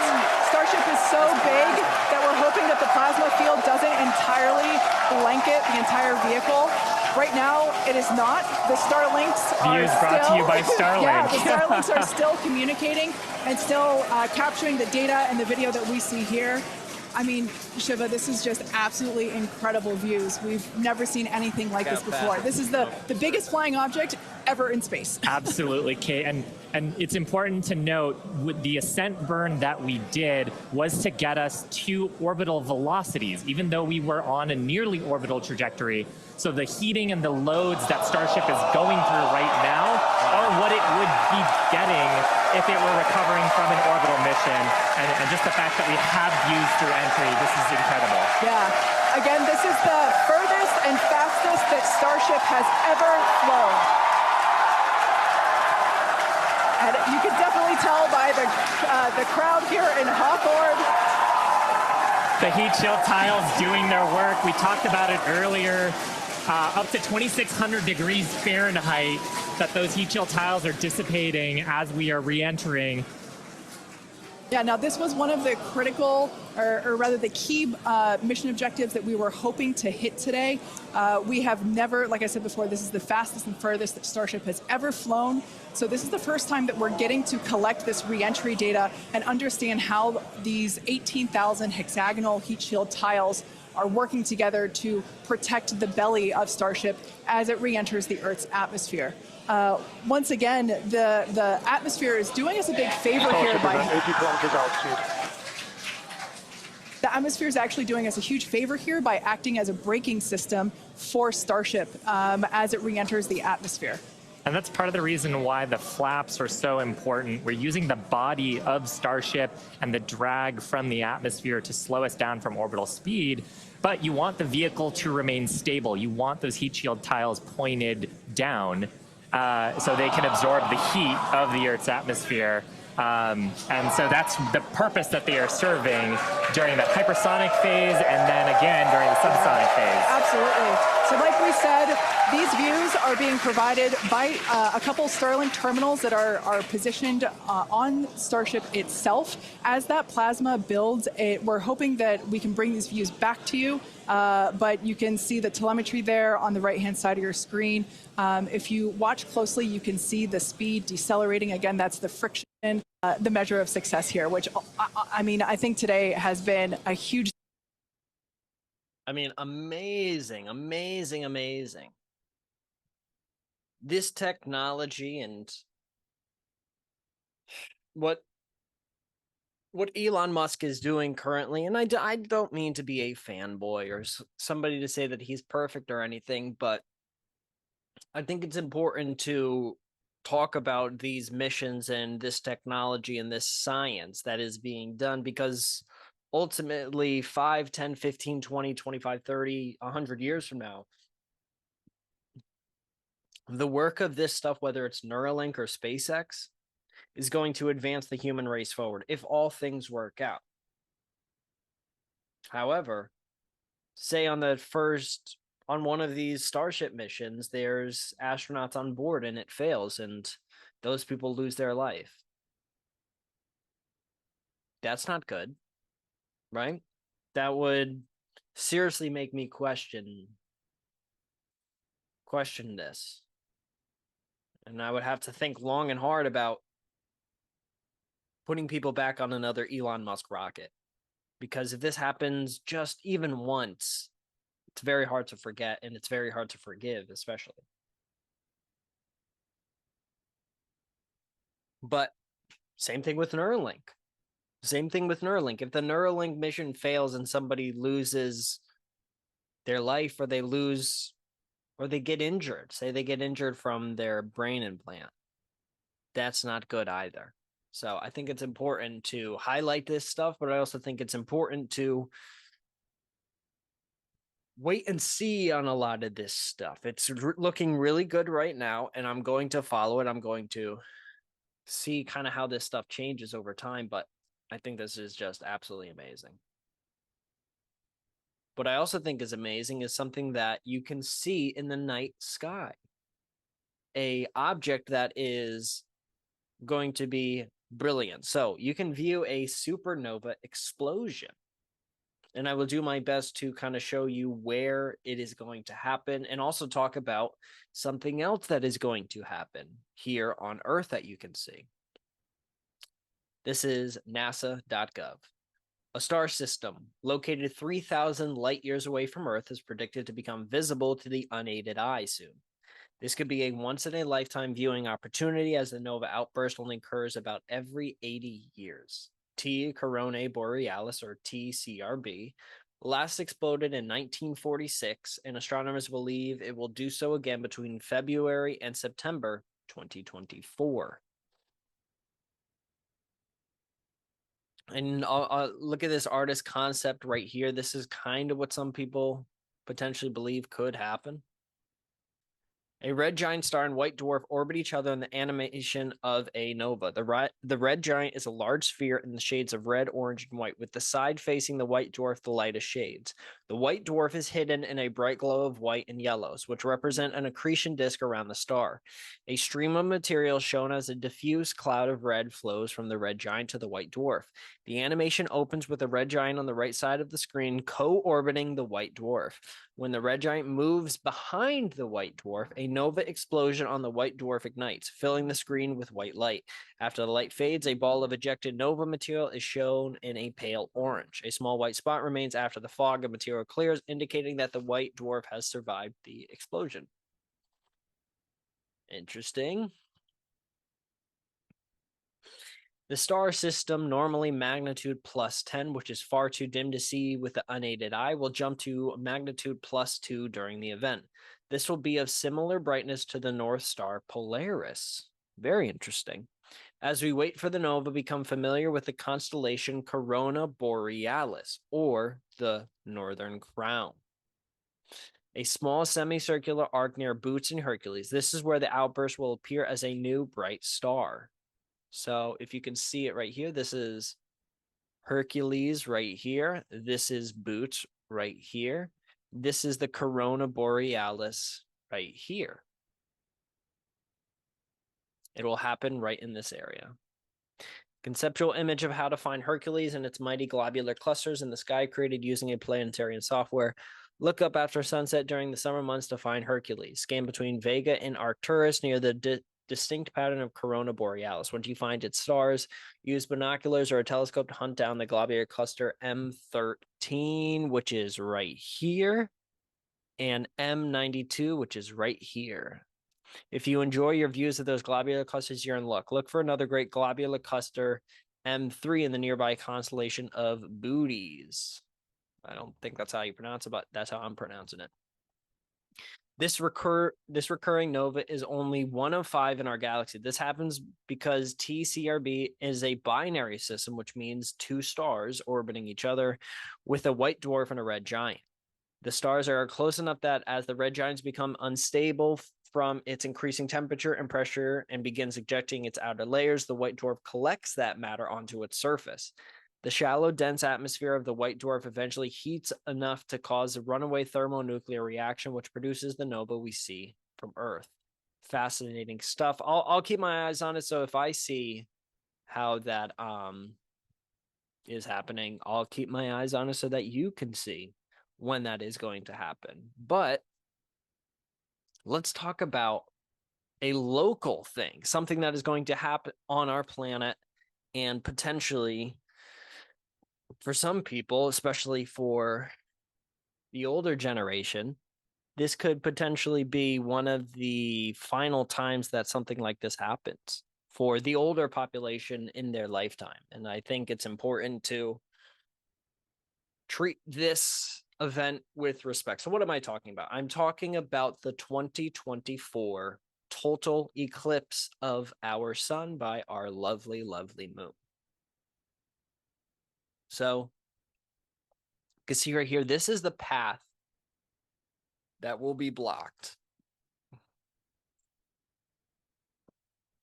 Starship is so big that we're hoping that the plasma field doesn't entirely blanket the entire vehicle. Right now, it is not. The Starlinks are Views brought to you by Starlink. Yeah, the Starlinks are still communicating and still capturing the data and the video that we see here. I mean, Shiva, this is just absolutely incredible views. We've never seen anything like this before. This is the biggest flying object ever in space. Absolutely, Kate. And it's important to note, with the ascent burn that we did was to get us to orbital velocities, even though we were on a nearly orbital trajectory. So the heating and the loads that Starship is going through right now are what it would be getting if it were recovering from an orbital mission. And just the fact that we have views through entry, this is incredible. Yeah. Again, this is the furthest and fastest that Starship has ever flown. And you can definitely tell by the crowd here in Hawthorne. The heat shield tiles doing their work. We talked about it earlier. Up to 2,600 degrees Fahrenheit that those heat shield tiles are dissipating as we are re-entering. Yeah, now this was one of the critical, or rather the key mission objectives that we were hoping to hit today. We have never, like I said before, this is the fastest and furthest that Starship has ever flown. So this is the first time that we're getting to collect this re-entry data and understand how these 18,000 hexagonal heat shield tiles are working together to protect the belly of Starship as it re-enters the Earth's atmosphere. Once again, the atmosphere is doing us a big favor here by... The atmosphere is actually doing us a huge favor here by acting as a braking system for Starship as it re-enters the atmosphere. And that's part of the reason why the flaps are so important. We're using the body of Starship and the drag from the atmosphere to slow us down from orbital speed, but you want the vehicle to remain stable. You want those heat shield tiles pointed down so they can absorb the heat of the Earth's atmosphere. And so that's the purpose that they are serving during the hypersonic phase and then again during the subsonic phase. Absolutely. So like we said, these views are being provided by a couple Starlink terminals that are positioned on Starship itself. As that plasma builds, we're hoping that we can bring these views back to you, but you can see the telemetry there on the right-hand side of your screen. If you watch closely, you can see the speed decelerating. Again, that's the friction, the measure of success here, which, I mean, I think today has been a huge... I mean, amazing, amazing, amazing. This technology and what Elon Musk is doing currently, and I don't mean to be a fanboy or somebody to say that he's perfect or anything, but I think it's important to talk about these missions and this technology and this science that is being done, because ultimately 5, 10, 15, 20, 25, 30, 100 years from now, the work of this stuff, whether it's Neuralink or SpaceX, is going to advance the human race forward if all things work out. However, say on one of these Starship missions, there's astronauts on board and it fails and those people lose their life. That's not good, right? That would seriously make me question this. And I would have to think long and hard about putting people back on another Elon Musk rocket. Because if this happens just even once, it's very hard to forget, and it's very hard to forgive, especially. But same thing with Neuralink. Same thing with Neuralink. If the Neuralink mission fails and somebody loses their life, or they get injured, say they get injured from their brain implant, that's not good either. So I think it's important to highlight this stuff, but I also think it's important to wait and see on a lot of this stuff. It's looking really good right now, and I'm going to follow it. I'm going to see kind of how this stuff changes over time, but I think this is just absolutely amazing. What I also think is amazing is something that you can see in the night sky. An object that is going to be brilliant. So you can view a supernova explosion. And I will do my best to kind of show you where it is going to happen and also talk about something else that is going to happen here on Earth that you can see. This is nasa.gov. A star system located 3,000 light years away from Earth is predicted to become visible to the unaided eye soon. This could be a once-in-a-lifetime viewing opportunity, as the nova outburst only occurs about every 80 years. T Coronae Borealis, or TCRB, last exploded in 1946, and astronomers believe it will do so again between February and September 2024. And look at this artist concept right here. This is kind of what some people potentially believe could happen. A red giant star and white dwarf orbit each other in the animation of a nova. The red giant is a large sphere in the shades of red, orange, and white, with the side facing the white dwarf the lightest shades. The white dwarf is hidden in a bright glow of white and yellows, which represent an accretion disk around the star. A stream of material shown as a diffuse cloud of red flows from the red giant to the white dwarf. The animation opens with the red giant on the right side of the screen co-orbiting the white dwarf. When the red giant moves behind the white dwarf, a nova explosion on the white dwarf ignites, filling the screen with white light. After the light fades, a ball of ejected nova material is shown in a pale orange. A small white spot remains after the fog of material clears, indicating that the white dwarf has survived the explosion. Interesting. The star system, normally magnitude plus 10, which is far too dim to see with the unaided eye, will jump to magnitude plus 2 during the event. This will be of similar brightness to the North Star Polaris. Very interesting. As we wait for the nova, become familiar with the constellation Corona Borealis, or the Northern Crown. A small semicircular arc near Bootes and Hercules. This is where the outburst will appear as a new bright star. So if you can see it right here, this is Hercules right here. This is Bootes right here. This is the Corona Borealis right here. It will happen right in this area. Conceptual image of how to find Hercules and its mighty globular clusters in the sky created using a planetarian software. Look up after sunset during the summer months to find Hercules. Scan between Vega and Arcturus near the distinct pattern of Corona Borealis. Once you find its stars, use binoculars or a telescope to hunt down the globular cluster M13, which is right here, and M92, which is right here. If you enjoy your views of those globular clusters, you're in luck. Look for another great globular cluster, M3, in the nearby constellation of Bootes. I don't think that's how you pronounce it, but that's how I'm pronouncing it. This recurring nova is only one of 5 in our galaxy. This happens because TCRB is a binary system, which means 2 stars orbiting each other with a white dwarf and a red giant. The stars are close enough that as the red giants become unstable from its increasing temperature and pressure and begins ejecting its outer layers, the white dwarf collects that matter onto its surface. The shallow, dense atmosphere of the white dwarf eventually heats enough to cause a runaway thermonuclear reaction, which produces the nova we see from Earth. Fascinating stuff. I'll keep my eyes on it. So if I see how that is happening, I'll keep my eyes on it so that you can see when that is going to happen. But let's talk about a local thing, something that is going to happen on our planet and potentially, for some people, especially for the older generation, this could potentially be one of the final times that something like this happens for the older population in their lifetime. And I think it's important to treat this event with respect. So what am I talking about? I'm talking about the 2024 total eclipse of our sun by our lovely, lovely moon. So you can see right here, this is the path that will be blocked.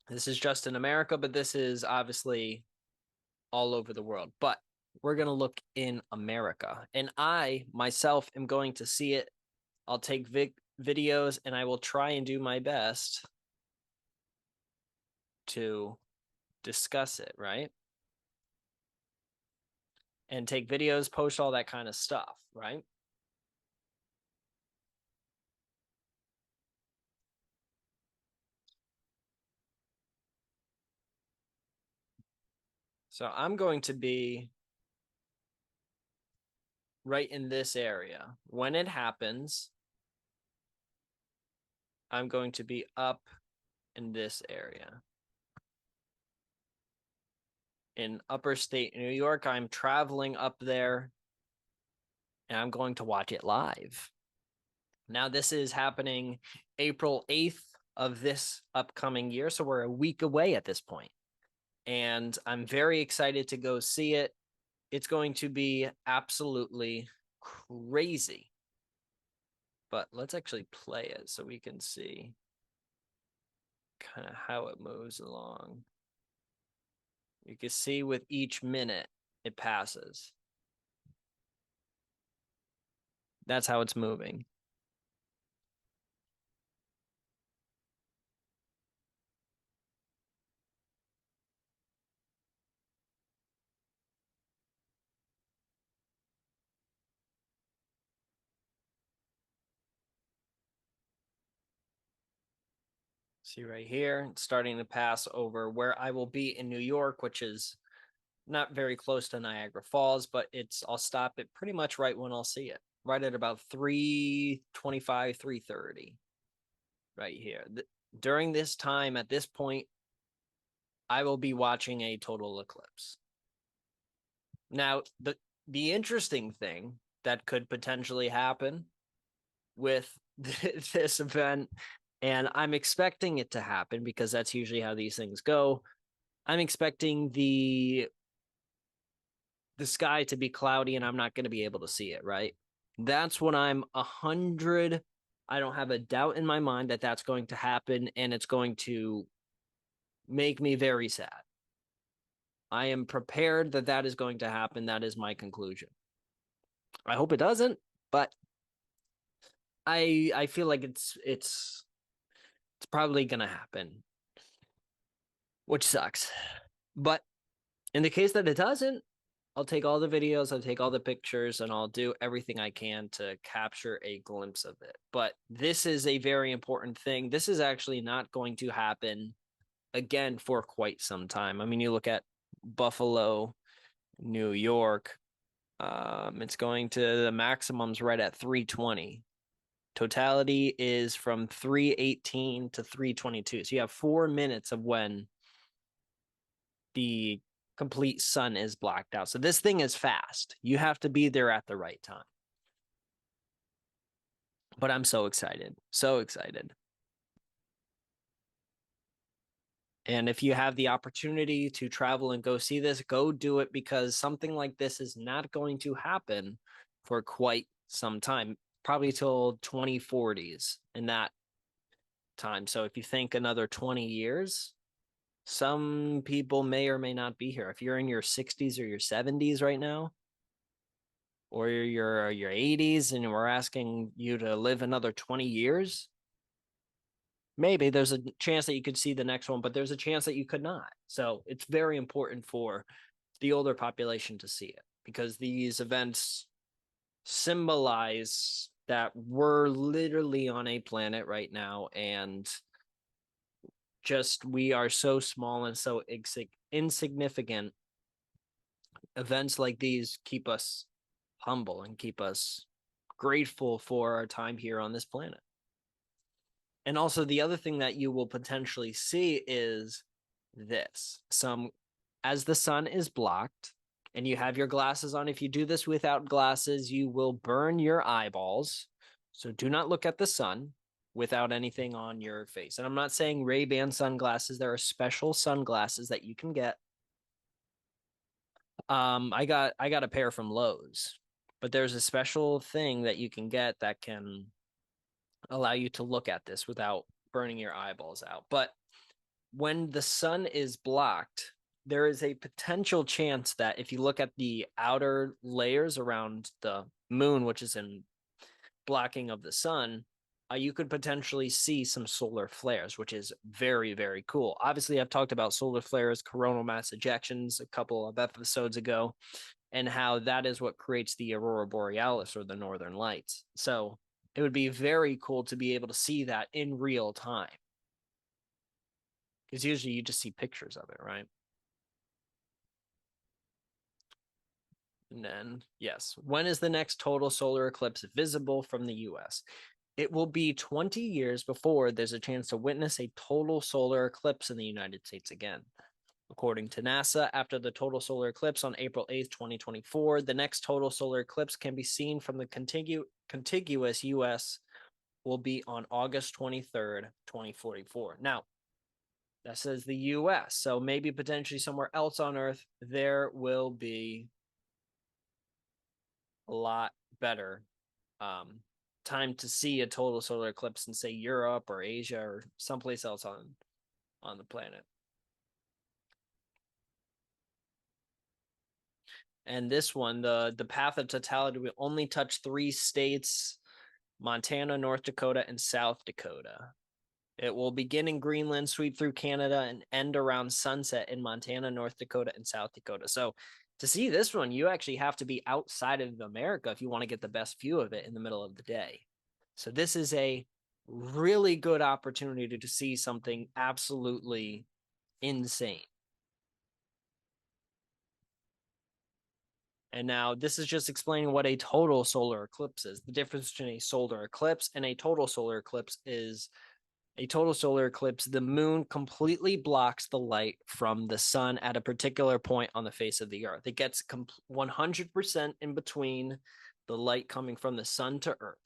This is just in America, but this is obviously all over the world. But we're going to look in America. And I, myself, am going to see it. I'll take videos, and I will try and do my best to discuss it, right? And take videos, post all that kind of stuff, right? So I'm going to be right in this area. When it happens, I'm going to be up in this area. In upper state New York, I'm traveling up there, and I'm going to watch it live. Now, this is happening April 8th of this upcoming year, so we're a week away at this point. And I'm very excited to go see it. It's going to be absolutely crazy. But let's actually play it so we can see. kind of how it moves along. You can see with each minute it passes. That's how it's moving. See right here, it's starting to pass over where I will be in New York, which is not very close to Niagara Falls, but I'll stop it pretty much right when I'll see it. Right at about 3:25, 3:30. Right here. During this time, at this point, I will be watching a total eclipse. Now, the interesting thing that could potentially happen with this event, and I'm expecting it to happen because that's usually how these things go. I'm expecting the sky to be cloudy and I'm not going to be able to see it, right? That's when I'm 100. I don't have a doubt in my mind that that's going to happen, and it's going to make me very sad. I am prepared that that is going to happen. That is my conclusion. I hope it doesn't, but I feel like it's probably going to happen, which sucks. But in the case that it doesn't, I'll take all the videos, I'll take all the pictures, and I'll do everything I can to capture a glimpse of it. But this is a very important thing. This is actually not going to happen again for quite some time. I mean, you look at Buffalo, New York, it's going to the maximums right at 320. Totality is from 318 to 322. So you have 4 minutes of when the complete sun is blacked out. So this thing is fast. You have to be there at the right time. But I'm so excited. So excited. And if you have the opportunity to travel and go see this, go do it, because something like this is not going to happen for quite some time, probably till 2040s in that time. So if you think another 20 years, some people may or may not be here. If you're in your 60s or your 70s right now, or your 80s, and we're asking you to live another 20 years, maybe there's a chance that you could see the next one, but there's a chance that you could not. So it's very important for the older population to see it, because these events symbolize that we're literally on a planet right now, and just we are so small and so insignificant. Events like these keep us humble and keep us grateful for our time here on this planet. And also, the other thing that you will potentially see is this. As the sun is blocked and you have your glasses on, if you do this without glasses, you will burn your eyeballs. So do not look at the sun without anything on your face. And I'm not saying Ray-Ban sunglasses. There are special sunglasses that you can get. I got a pair from Lowe's, but there's a special thing that you can get that can allow you to look at this without burning your eyeballs out. But when the sun is blocked, there is a potential chance that if you look at the outer layers around the moon, which is in blocking of the sun, you could potentially see some solar flares, which is very, very cool. Obviously, I've talked about solar flares, coronal mass ejections a couple of episodes ago, and how that is what creates the aurora borealis, or the northern lights. So it would be very cool to be able to see that in real time, because usually you just see pictures of it, right? And then, yes, when is the next total solar eclipse visible from the US? It will be 20 years before there's a chance to witness a total solar eclipse in the United States again. According to NASA, after the total solar eclipse on April 8th, 2024, the next total solar eclipse can be seen from the contiguous US will be on August 23rd, 2044. Now, that says the US, so maybe potentially somewhere else on Earth, there will be a lot better time to see a total solar eclipse in, say, Europe or Asia or someplace else on on the planet. And this one, the path of totality will only touch 3 states: Montana, North Dakota, and South Dakota. It will begin in Greenland, sweep through Canada, and end around sunset in Montana, North Dakota, and South Dakota. So to see this one, you actually have to be outside of America if you want to get the best view of it in the middle of the day. So this is a really good opportunity to see something absolutely insane. And now this is just explaining what a total solar eclipse is. The difference between a solar eclipse and a total solar eclipse is a total solar eclipse, the moon completely blocks the light from the sun at a particular point on the face of the earth. It gets 100% in between the light coming from the sun to earth.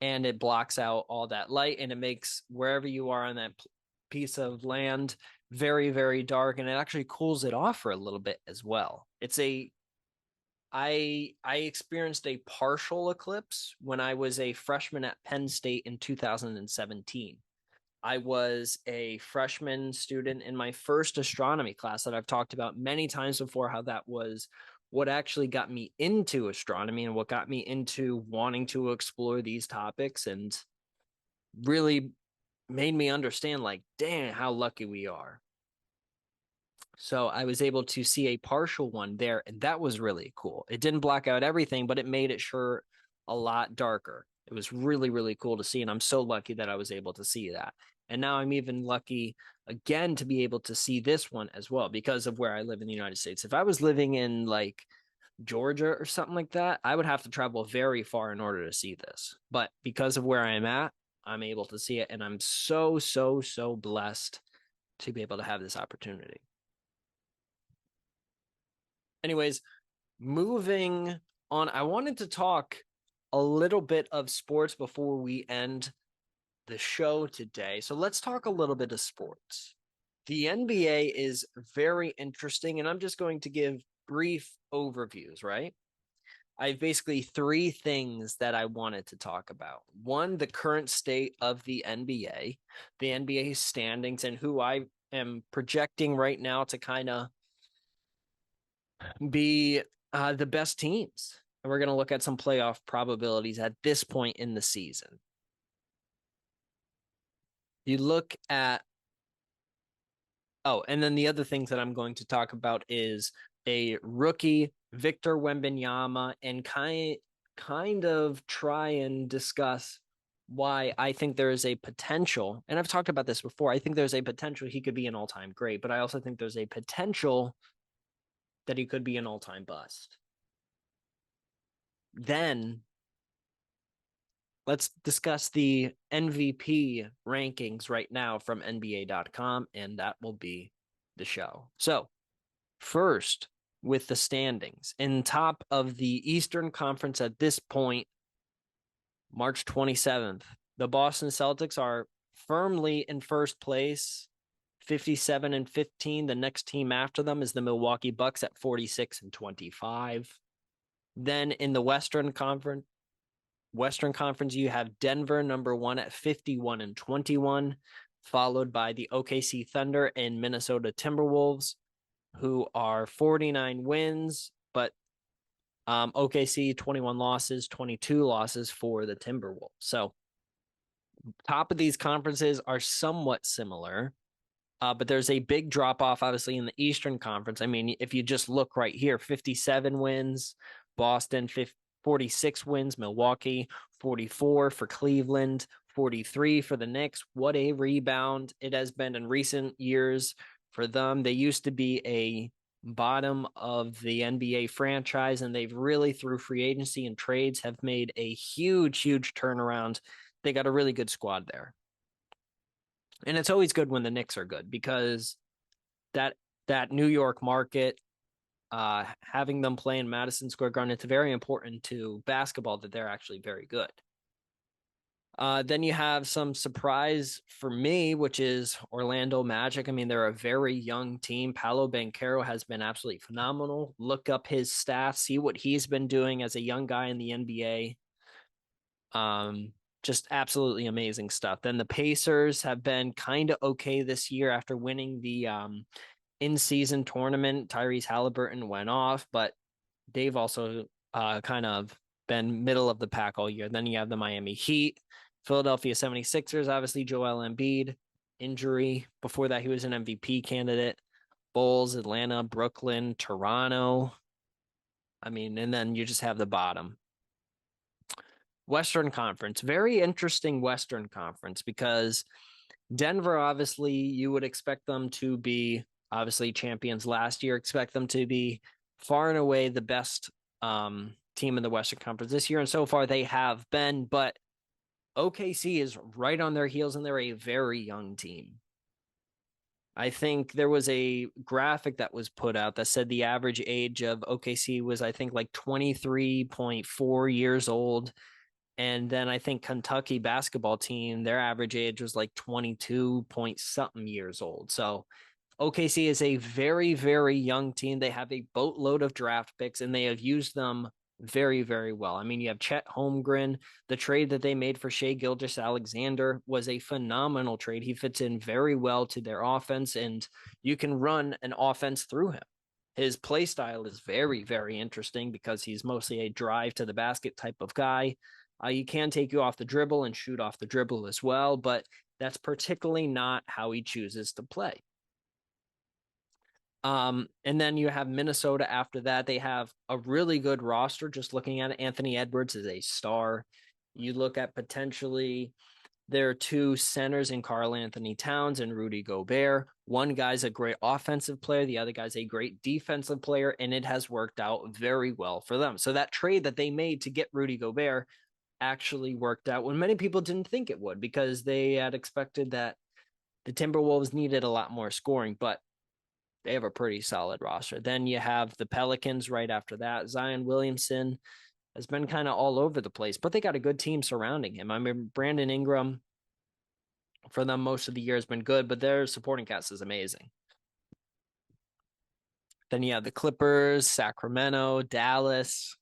And it blocks out all that light, and it makes wherever you are on that piece of land very, very dark, and it actually cools it off for a little bit as well. I experienced a partial eclipse when I was a freshman at Penn State in 2017. I was a freshman student in my first astronomy class that I've talked about many times before, how that was what actually got me into astronomy and what got me into wanting to explore these topics, and really made me understand, like, dang, how lucky we are. So I was able to see a partial one there, and that was really cool. It didn't block out everything, but it made it sure a lot darker. It was really, really cool to see, and I'm so lucky that I was able to see that. And now I'm even lucky again to be able to see this one as well because of where I live in the United States. If I was living in like Georgia or something like that, I would have to travel very far in order to see this. But because of where I'm at, I'm able to see it, and I'm so, so, so blessed to be able to have this opportunity. Anyways, moving on, I wanted to talk a little bit of sports before we end the show today. So let's talk a little bit of sports. The NBA is very interesting, and I'm just going to give brief overviews, right? I have basically 3 things that I wanted to talk about. One, the current state of the NBA standings, and who I am projecting right now to kind of be the best teams. And we're going to look at some playoff probabilities at this point in the season. You look at, and then the other things that I'm going to talk about is a rookie, Victor Wembanyama, and kind of try and discuss why I think there is a potential, and I've talked about this before, I think there's a potential he could be an all-time great, but I also think there's a potential that he could be an all-time bust. Then let's discuss the MVP rankings right now from NBA.com, and that will be the show. So first, with the standings, in top of the Eastern Conference at this point, March 27th, the Boston Celtics are firmly in first place, 57-15. The next team after them is the Milwaukee Bucks at 46-25. Then in the Western Conference, you have Denver number 1 at 51-21, followed by the OKC Thunder and Minnesota Timberwolves, who are 49 wins, but OKC 21 losses, 22 losses for the Timberwolves. So top of these conferences are somewhat similar, but there's a big drop off, obviously, in the Eastern Conference. I mean, if you just look right here, 57 wins, Boston, 46 wins, Milwaukee, 44 for Cleveland, 43 for the Knicks. What a rebound it has been in recent years for them. They used to be a bottom of the NBA franchise, and they've really, through free agency and trades, have made a huge, huge turnaround. They got a really good squad there. And it's always good when the Knicks are good, because that New York market, having them play in Madison Square Garden, it's very important to basketball that they're actually very good. Then you have some surprise for me, which is Orlando Magic. I mean, they're a very young team. Paolo Banchero has been absolutely phenomenal. Look up his stats, see what he's been doing as a young guy in the NBA. just absolutely amazing stuff. Then the Pacers have been kind of okay this year after winning the in-season tournament. Tyrese Halliburton went off, but they've also kind of been middle of the pack all year. Then you have the Miami Heat, Philadelphia 76ers, obviously Joel Embiid, injury. Before that, he was an MVP candidate. Bulls, Atlanta, Brooklyn, Toronto. I mean, and then you just have the bottom. Western Conference, very interesting Western Conference because Denver, obviously, you would expect them to be obviously champions last year, expect them to be far and away the best team in the Western Conference this year. And so far they have been, but OKC is right on their heels and they're a very young team. I think there was a graphic that was put out that said the average age of OKC was, I think, like 23.4 years old. And then I think Kentucky basketball team, their average age was like 22 point something years old. So OKC is a very, very young team. They have a boatload of draft picks and they have used them very, very well. I mean, you have Chet Holmgren. The trade that they made for Shai Gilgeous-Alexander was a phenomenal trade. He fits in very well to their offense, and you can run an offense through him. His play style is very, very interesting because he's mostly a drive to the basket type of guy. He can take you off the dribble and shoot off the dribble as well, but that's particularly not how he chooses to play. And then you have Minnesota after that. They have a really good roster. Just looking at it, Anthony Edwards is a star. You look at potentially their two centers in Karl Anthony Towns and Rudy Gobert. One guy's a great offensive player. The other guy's a great defensive player, and it has worked out very well for them. So that trade that they made to get Rudy Gobert actually worked out when many people didn't think it would, because they had expected that the Timberwolves needed a lot more scoring, but they have a pretty solid roster. Then you have the Pelicans right after that. Zion Williamson has been kind of all over the place, but they got a good team surrounding him. I mean, Brandon Ingram for them most of the year has been good, but their supporting cast is amazing. Then you have the Clippers, Sacramento, Dallas.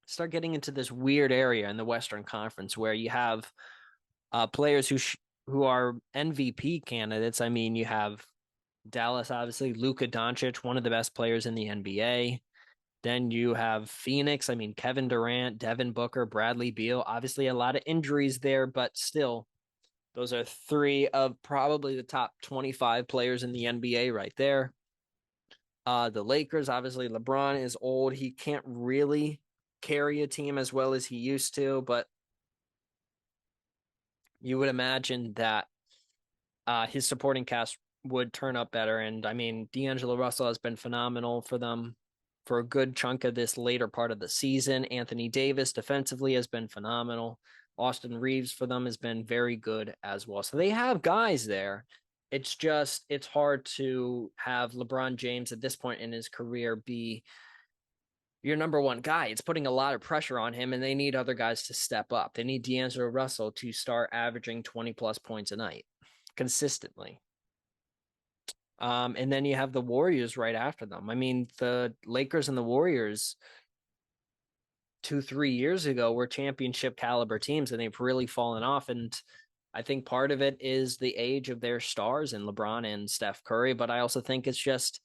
Start getting into this weird area in the Western Conference where you have players who are MVP candidates. I mean, you have Dallas, obviously, Luka Doncic, one of the best players in the NBA. Then you have Phoenix. I mean, Kevin Durant, Devin Booker, Bradley Beal. Obviously, a lot of injuries there, but still, those are three of probably the top 25 players in the NBA right there. The Lakers, obviously, LeBron is old. He can't really carry a team as well as he used to, but you would imagine that his supporting cast would turn up better. And I mean, D'Angelo Russell has been phenomenal for them for a good chunk of this later part of the season. Anthony Davis defensively has been phenomenal. Austin Reeves for them has been very good as well. So they have guys there. It's just, it's hard to have LeBron James at this point in his career be your number one guy. It's putting a lot of pressure on him, and they need other guys to step up. They need D'Angelo Russell to start averaging 20 plus points a night consistently. And then you have the Warriors right after them. I mean, the Lakers and the Warriors 2-3 years ago were championship caliber teams, and they've really fallen off. And I think part of it is the age of their stars in LeBron and Steph Curry. But I also think it's just,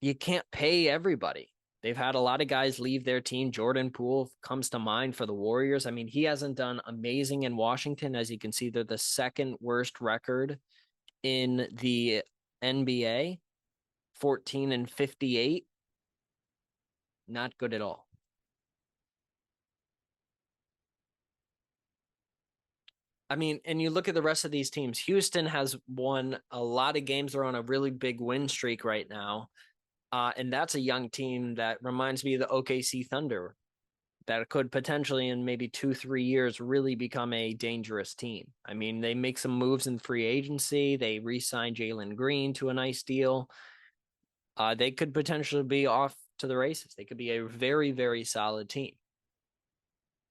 you can't pay everybody. They've had a lot of guys leave their team. Jordan Poole comes to mind for the Warriors. I mean, he hasn't done amazing in Washington. As you can see, they're the second worst record in the NBA, 14-58. Not good at all. I mean, and you look at the rest of these teams. Houston has won a lot of games. They're on a really big win streak right now. And that's a young team that reminds me of the OKC Thunder, that could potentially in maybe 2-3 years really become a dangerous team. I mean, they make some moves in free agency. They re-signed Jalen Green to a nice deal. They could potentially be off to the races. They could be a very, very solid team.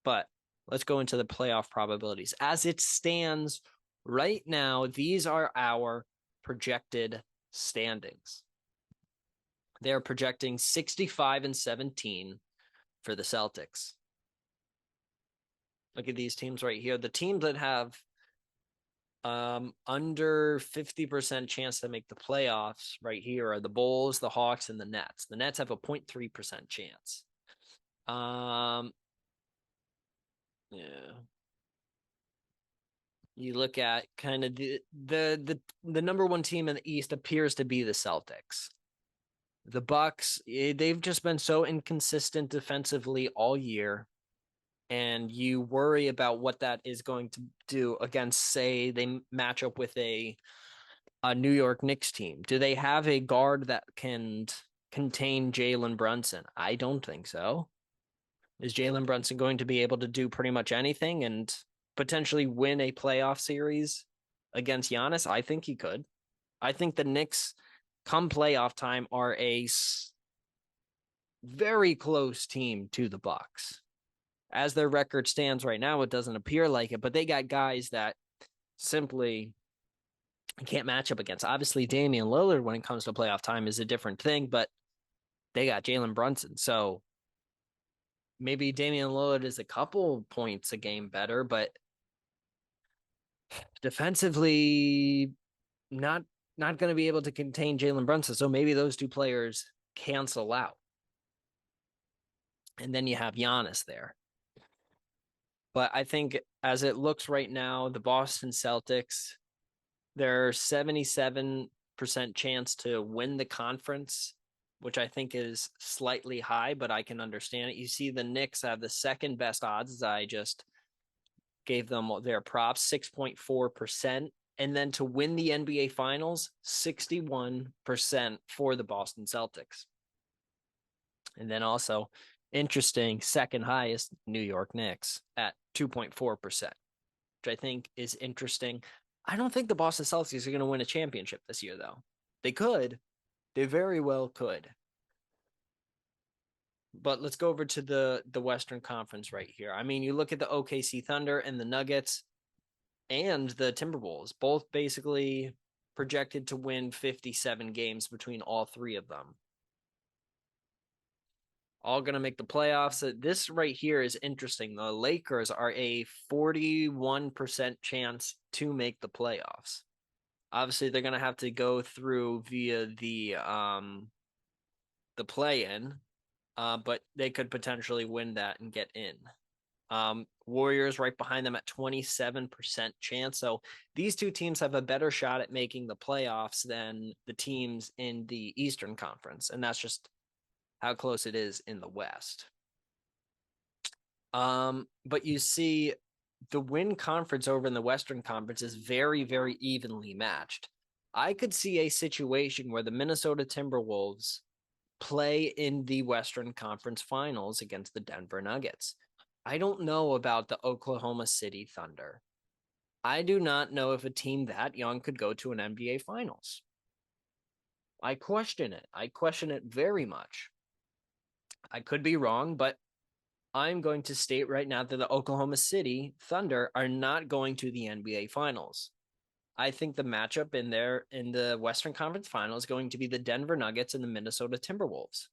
But let's go into the playoff probabilities. As it stands right now, these are our projected standings. They're projecting 65-17 for the Celtics. Look at these teams right here. The teams that have under 50% chance to make the playoffs right here are the Bulls, the Hawks, and the Nets. The Nets have a 0.3% chance. Yeah. You look at kind of the number one team in the East appears to be the Celtics. The Bucks, they've just been so inconsistent defensively all year, and you worry about what that is going to do against, say, they match up with a New York Knicks team. Do they have a guard that can contain Jalen Brunson? I don't think so. Is Jalen Brunson going to be able to do pretty much anything and potentially win a playoff series against Giannis? I think he could. I think the Knicks, come playoff time, are a very close team to the Bucks. As their record stands right now, it doesn't appear like it, but they got guys that simply can't match up against. Obviously, Damian Lillard, when it comes to playoff time, is a different thing, but they got Jalen Brunson. So maybe Damian Lillard is a couple points a game better, but defensively, not going to be able to contain Jalen Brunson. So maybe those two players cancel out. And then you have Giannis there. But I think as it looks right now, the Boston Celtics, they're 77% chance to win the conference, which I think is slightly high, but I can understand it. You see the Knicks have the second best odds, as I just gave them their props, 6.4%. And then to win the NBA Finals, 61% for the Boston Celtics. And then also, interesting, second highest, New York Knicks at 2.4%, which I think is interesting. I don't think the Boston Celtics are going to win a championship this year, though. They could. They very well could. But let's go over to the Western Conference right here. I mean, you look at the OKC Thunder and the Nuggets and the Timberwolves, both basically projected to win 57 games between all three of them. All going to make the playoffs. This right here is interesting. The Lakers are a 41% chance to make the playoffs. Obviously, they're going to have to go through via the play-in, but they could potentially win that and get in. Warriors right behind them at 27% chance. So these two teams have a better shot at making the playoffs than the teams in the Eastern Conference, and that's just how close it is in the West. But you see the win conference over in the Western Conference is very, very evenly matched. I could see a situation where the Minnesota Timberwolves play in the Western Conference Finals against the Denver Nuggets. I don't know about the Oklahoma City Thunder. I do not know if a team that young could go to an NBA Finals. I question it. I question it very much. I could be wrong, but I'm going to state right now that the Oklahoma City Thunder are not going to the NBA Finals. I think the matchup in the Western Conference Finals is going to be the Denver Nuggets and the Minnesota Timberwolves.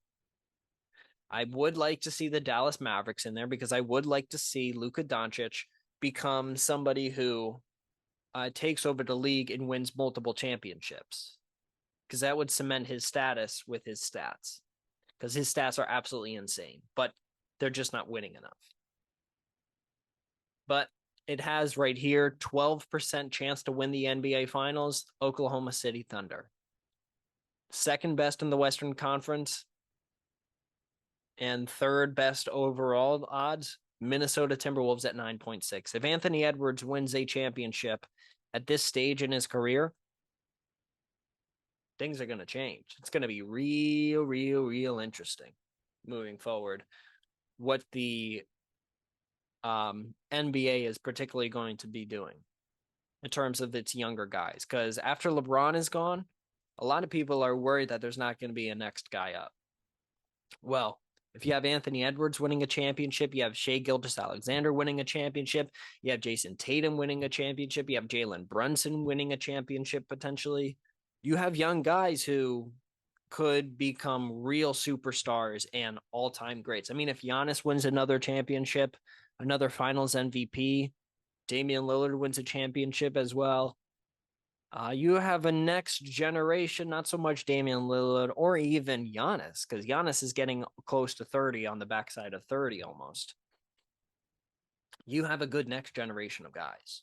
I would like to see the Dallas Mavericks in there because I would like to see Luka Doncic become somebody who takes over the league and wins multiple championships, because that would cement his status with his stats, because his stats are absolutely insane, but they're just not winning enough. But it has right here 12% chance to win the NBA Finals, Oklahoma City Thunder. Second best in the Western Conference and third best overall odds, Minnesota Timberwolves at 9.6. If Anthony Edwards wins a championship at this stage in his career, things are going to change. It's going to be real interesting moving forward what the NBA is particularly going to be doing in terms of its younger guys. Because after LeBron is gone, a lot of people are worried that there's not going to be a next guy up. Well, if you have Anthony Edwards winning a championship, you have Shai Gilgeous-Alexander winning a championship, you have Jason Tatum winning a championship, you have Jalen Brunson winning a championship potentially. You have young guys who could become real superstars and all-time greats. I mean, if Giannis wins another championship, another finals MVP. Damian Lillard wins a championship as well. You have a next generation, not so much Damian Lillard or even Giannis, because Giannis is getting close to 30 on the backside of 30 almost. You have a good next generation of guys.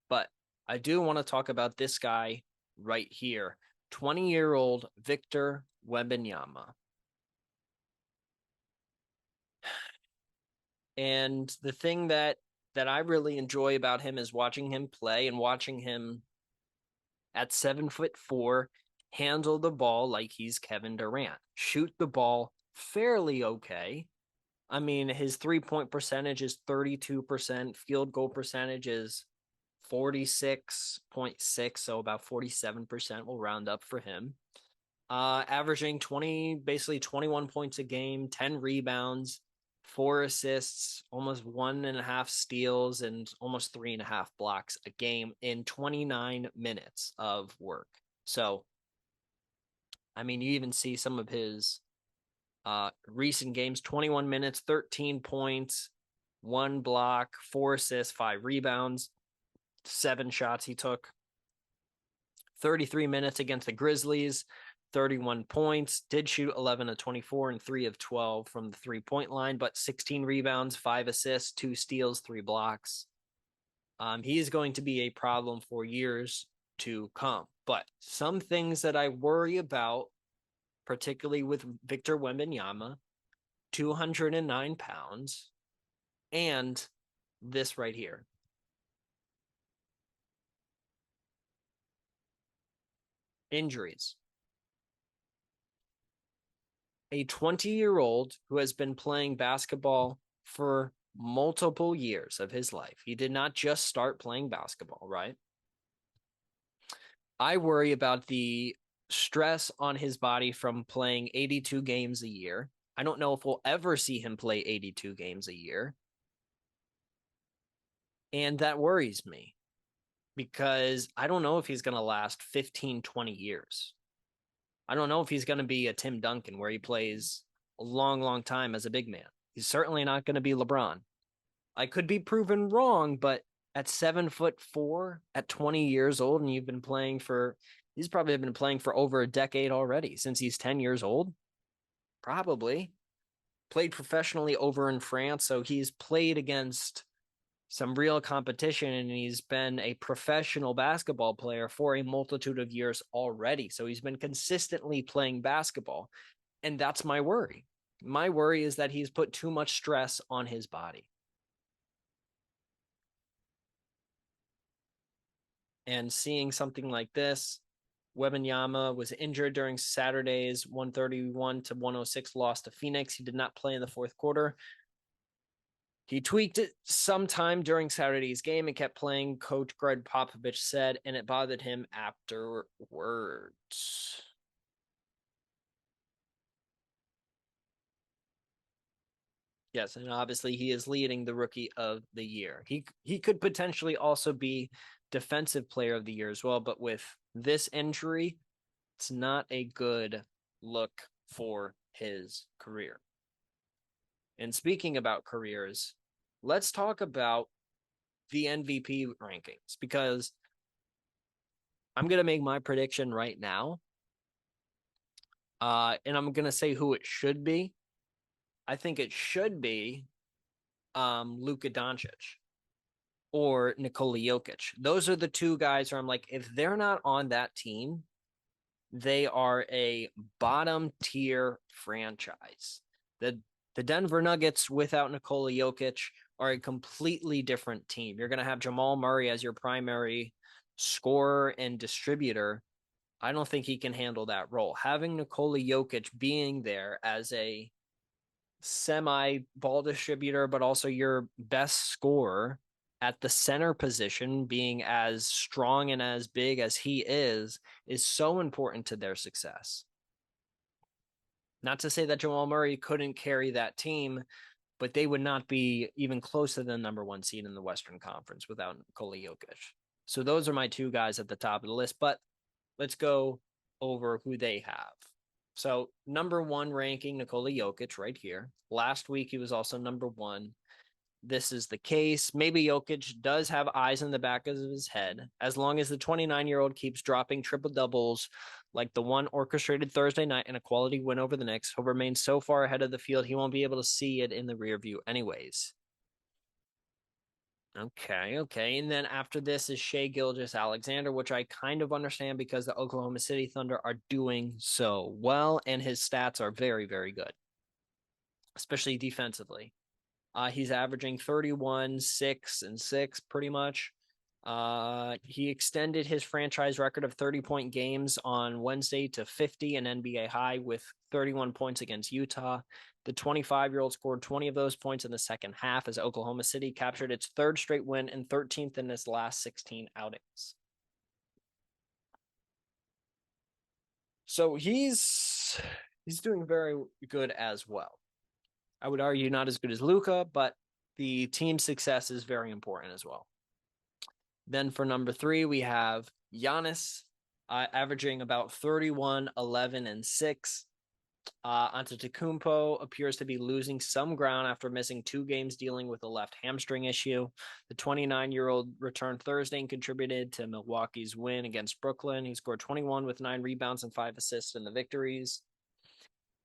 But I do want to talk about this guy right here, 20-year-old Victor Wembanyama. And the thing that I really enjoy about him is watching him play and watching him at 7'4" handle the ball like he's Kevin Durant, shoot the ball fairly okay. I mean, his 3-point percentage is 32%, field goal percentage is 46.6, so about 47% will round up for him. Averaging 21 points a game, 10 rebounds, 4 assists, almost 1.5 steals, and almost 3.5 blocks a game in 29 minutes of work. So, I mean, you even see some of his recent games, 21 minutes, 13 points, 1 block, 4 assists, 5 rebounds, 7 shots he took. 33 minutes against the Grizzlies, 31 points, did shoot 11 of 24 and 3 of 12 from the 3-point line, but 16 rebounds, 5 assists, 2 steals, 3 blocks. He is going to be a problem for years to come. But some things that I worry about, particularly with Victor Wembanyama, 209 pounds, and this right here. Injuries. A 20-year-old who has been playing basketball for multiple years of his life. He did not just start playing basketball, right? I worry about the stress on his body from playing 82 games a year. I don't know if we'll ever see him play 82 games a year. And that worries me because I don't know if he's going to last 15, 20 years. I don't know if he's going to be a Tim Duncan where he plays a long, long time as a big man. He's certainly not going to be LeBron. I could be proven wrong, but at 7'4", at 20 years old, and he's probably been playing for over a decade already, since he's 10 years old. Probably. Played professionally over in France, so he's played against some real competition, and he's been a professional basketball player for a multitude of years already. So he's been consistently playing basketball, and that's my worry. My worry is that he's put too much stress on his body. And seeing something like this, Wembanyama was injured during Saturday's 131-106 loss to Phoenix. He did not play in the fourth quarter. He tweaked it sometime during Saturday's game and kept playing, Coach Greg Popovich said, and it bothered him afterwards. Yes, and obviously he is leading the Rookie of the Year. He could potentially also be Defensive Player of the Year as well, but with this injury, it's not a good look for his career. And speaking about careers, let's talk about the MVP rankings, because I'm going to make my prediction right now. And I'm going to say who it should be. I think it should be Luka Doncic or Nikola Jokic. Those are the two guys where I'm like, if they're not on that team, they are a bottom tier franchise. The Denver Nuggets without Nikola Jokic are a completely different team. You're going to have Jamal Murray as your primary scorer and distributor. I don't think he can handle that role. Having Nikola Jokic being there as a semi-ball distributor, but also your best scorer at the center position, being as strong and as big as he is so important to their success. Not to say that Jamal Murray couldn't carry that team, but they would not be even close to the number 1 seed in the Western Conference without Nikola Jokic. So those are my two guys at the top of the list, but let's go over who they have. So number 1 ranking, Nikola Jokic right here. Last week, he was also number 1. this is the case. Maybe Jokic does have eyes in the back of his head. As long as the 29-year-old keeps dropping triple doubles like the one orchestrated Thursday night in a quality win over the Knicks, he'll remain so far ahead of the field he won't be able to see it in the rear view anyways. Okay. And then after this is Shai Gilgeous-Alexander, which I kind of understand because the Oklahoma City Thunder are doing so well, and his stats are very, very good, especially defensively. He's averaging 31, 6, and 6 pretty much. He extended his franchise record of 30-point games on Wednesday to 50, an NBA high, with 31 points against Utah. The 25-year-old scored 20 of those points in the second half as Oklahoma City captured its third straight win and 13th in its last 16 outings. So he's doing very good as well. I would argue not as good as Luka, but the team success is very important as well. Then for number 3, we have Giannis, averaging about 31, 11, and 6. Antetokounmpo appears to be losing some ground after missing 2 games dealing with a left hamstring issue. The 29-year-old returned Thursday and contributed to Milwaukee's win against Brooklyn. He scored 21 with 9 rebounds and 5 assists in the victories.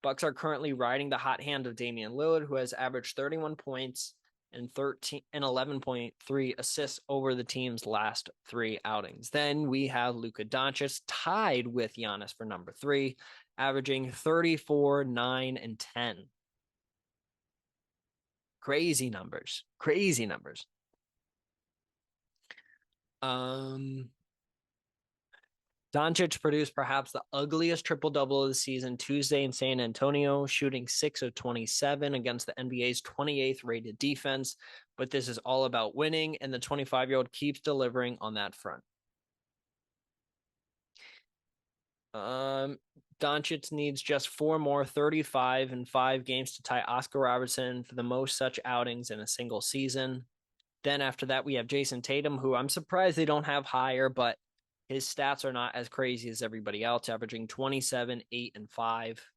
Bucks are currently riding the hot hand of Damian Lillard, who has averaged 31 points and 11.3 assists over the team's last 3 outings. Then we have Luka Doncic tied with Giannis for number 3, averaging 34, 9, and 10. Crazy numbers. Doncic produced perhaps the ugliest triple-double of the season Tuesday in San Antonio, shooting 6 of 27 against the NBA's 28th rated defense. But this is all about winning, and the 25-year-old keeps delivering on that front. Doncic needs just 4 more 35 and 5 games to tie Oscar Robertson for the most such outings in a single season. Then after that, we have Jason Tatum, who I'm surprised they don't have higher, but his stats are not as crazy as everybody else, averaging 27, 8, and 5.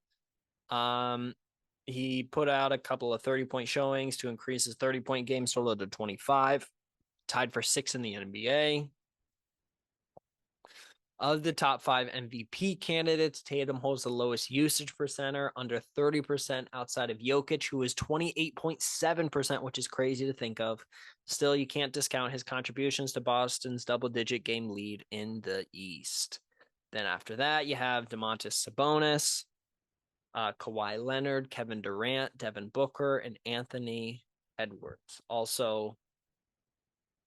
He put out a couple of 30-point showings to increase his 30-point game total to 25, tied for 6th in the NBA. Of the top 5 MVP candidates, Tatum holds the lowest usage per center, under 30% outside of Jokic, who is 28.7%, which is crazy to think of. Still, you can't discount his contributions to Boston's double-digit game lead in the East. Then after that, you have Domantas Sabonis, Kawhi Leonard, Kevin Durant, Devin Booker, and Anthony Edwards. Also,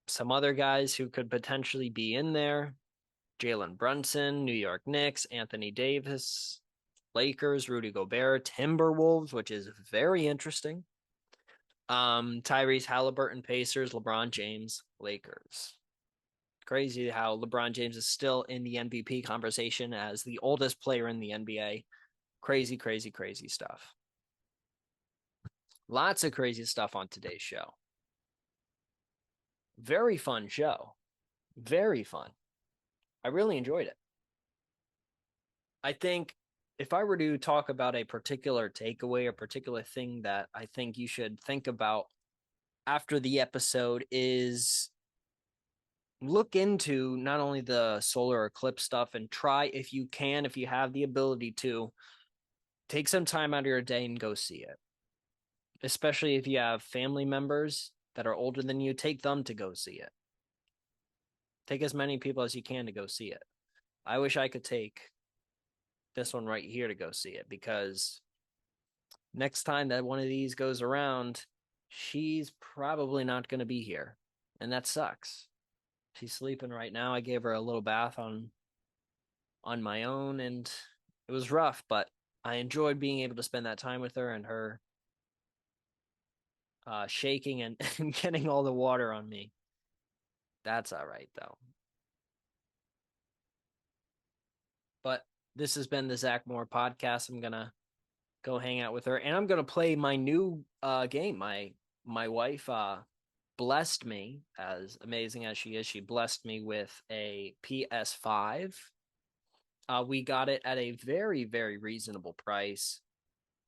some other guys who could potentially be in there. Jalen Brunson, New York Knicks, Anthony Davis, Lakers, Rudy Gobert, Timberwolves, which is very interesting. Tyrese Halliburton, Pacers, LeBron James, Lakers. Crazy how LeBron James is still in the MVP conversation as the oldest player in the NBA. Crazy stuff. Lots of crazy stuff on today's show. Very fun show. Very fun. I really enjoyed it. I think if I were to talk about a particular takeaway, a particular thing that I think you should think about after the episode is look into not only the solar eclipse stuff and try, if you can, if you have the ability to, take some time out of your day and go see it. Especially if you have family members that are older than you, take them to go see it. Take as many people as you can to go see it. I wish I could take this one right here to go see it, because next time that one of these goes around, she's probably not going to be here. And that sucks. She's sleeping right now. I gave her a little bath on my own, and it was rough, but I enjoyed being able to spend that time with her and her shaking and getting all the water on me. That's all right, though. But this has been the Zach Moore podcast. I'm going to go hang out with her, and I'm going to play my new game. My wife blessed me, as amazing as she is. She blessed me with a PS5. We got it at a very, very reasonable price.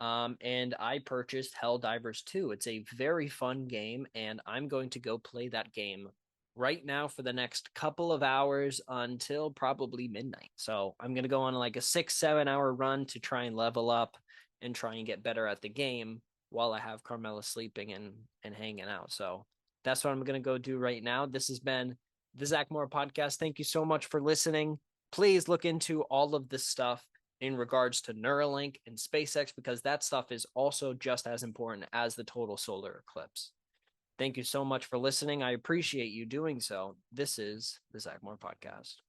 And I purchased Helldivers 2. It's a very fun game, and I'm going to go play that game right now for the next couple of hours until probably midnight. So I'm going to go on like a 6-7 hour run to try and level up and try and get better at the game while I have Carmela sleeping and hanging out. So that's what I'm going to go do right now. This has been the Zach Moore podcast. Thank you so much for listening. Please look into all of this stuff in regards to Neuralink and SpaceX, because that stuff is also just as important as the total solar eclipse. Thank you so much for listening. I appreciate you doing so. This is the Zach Moore podcast.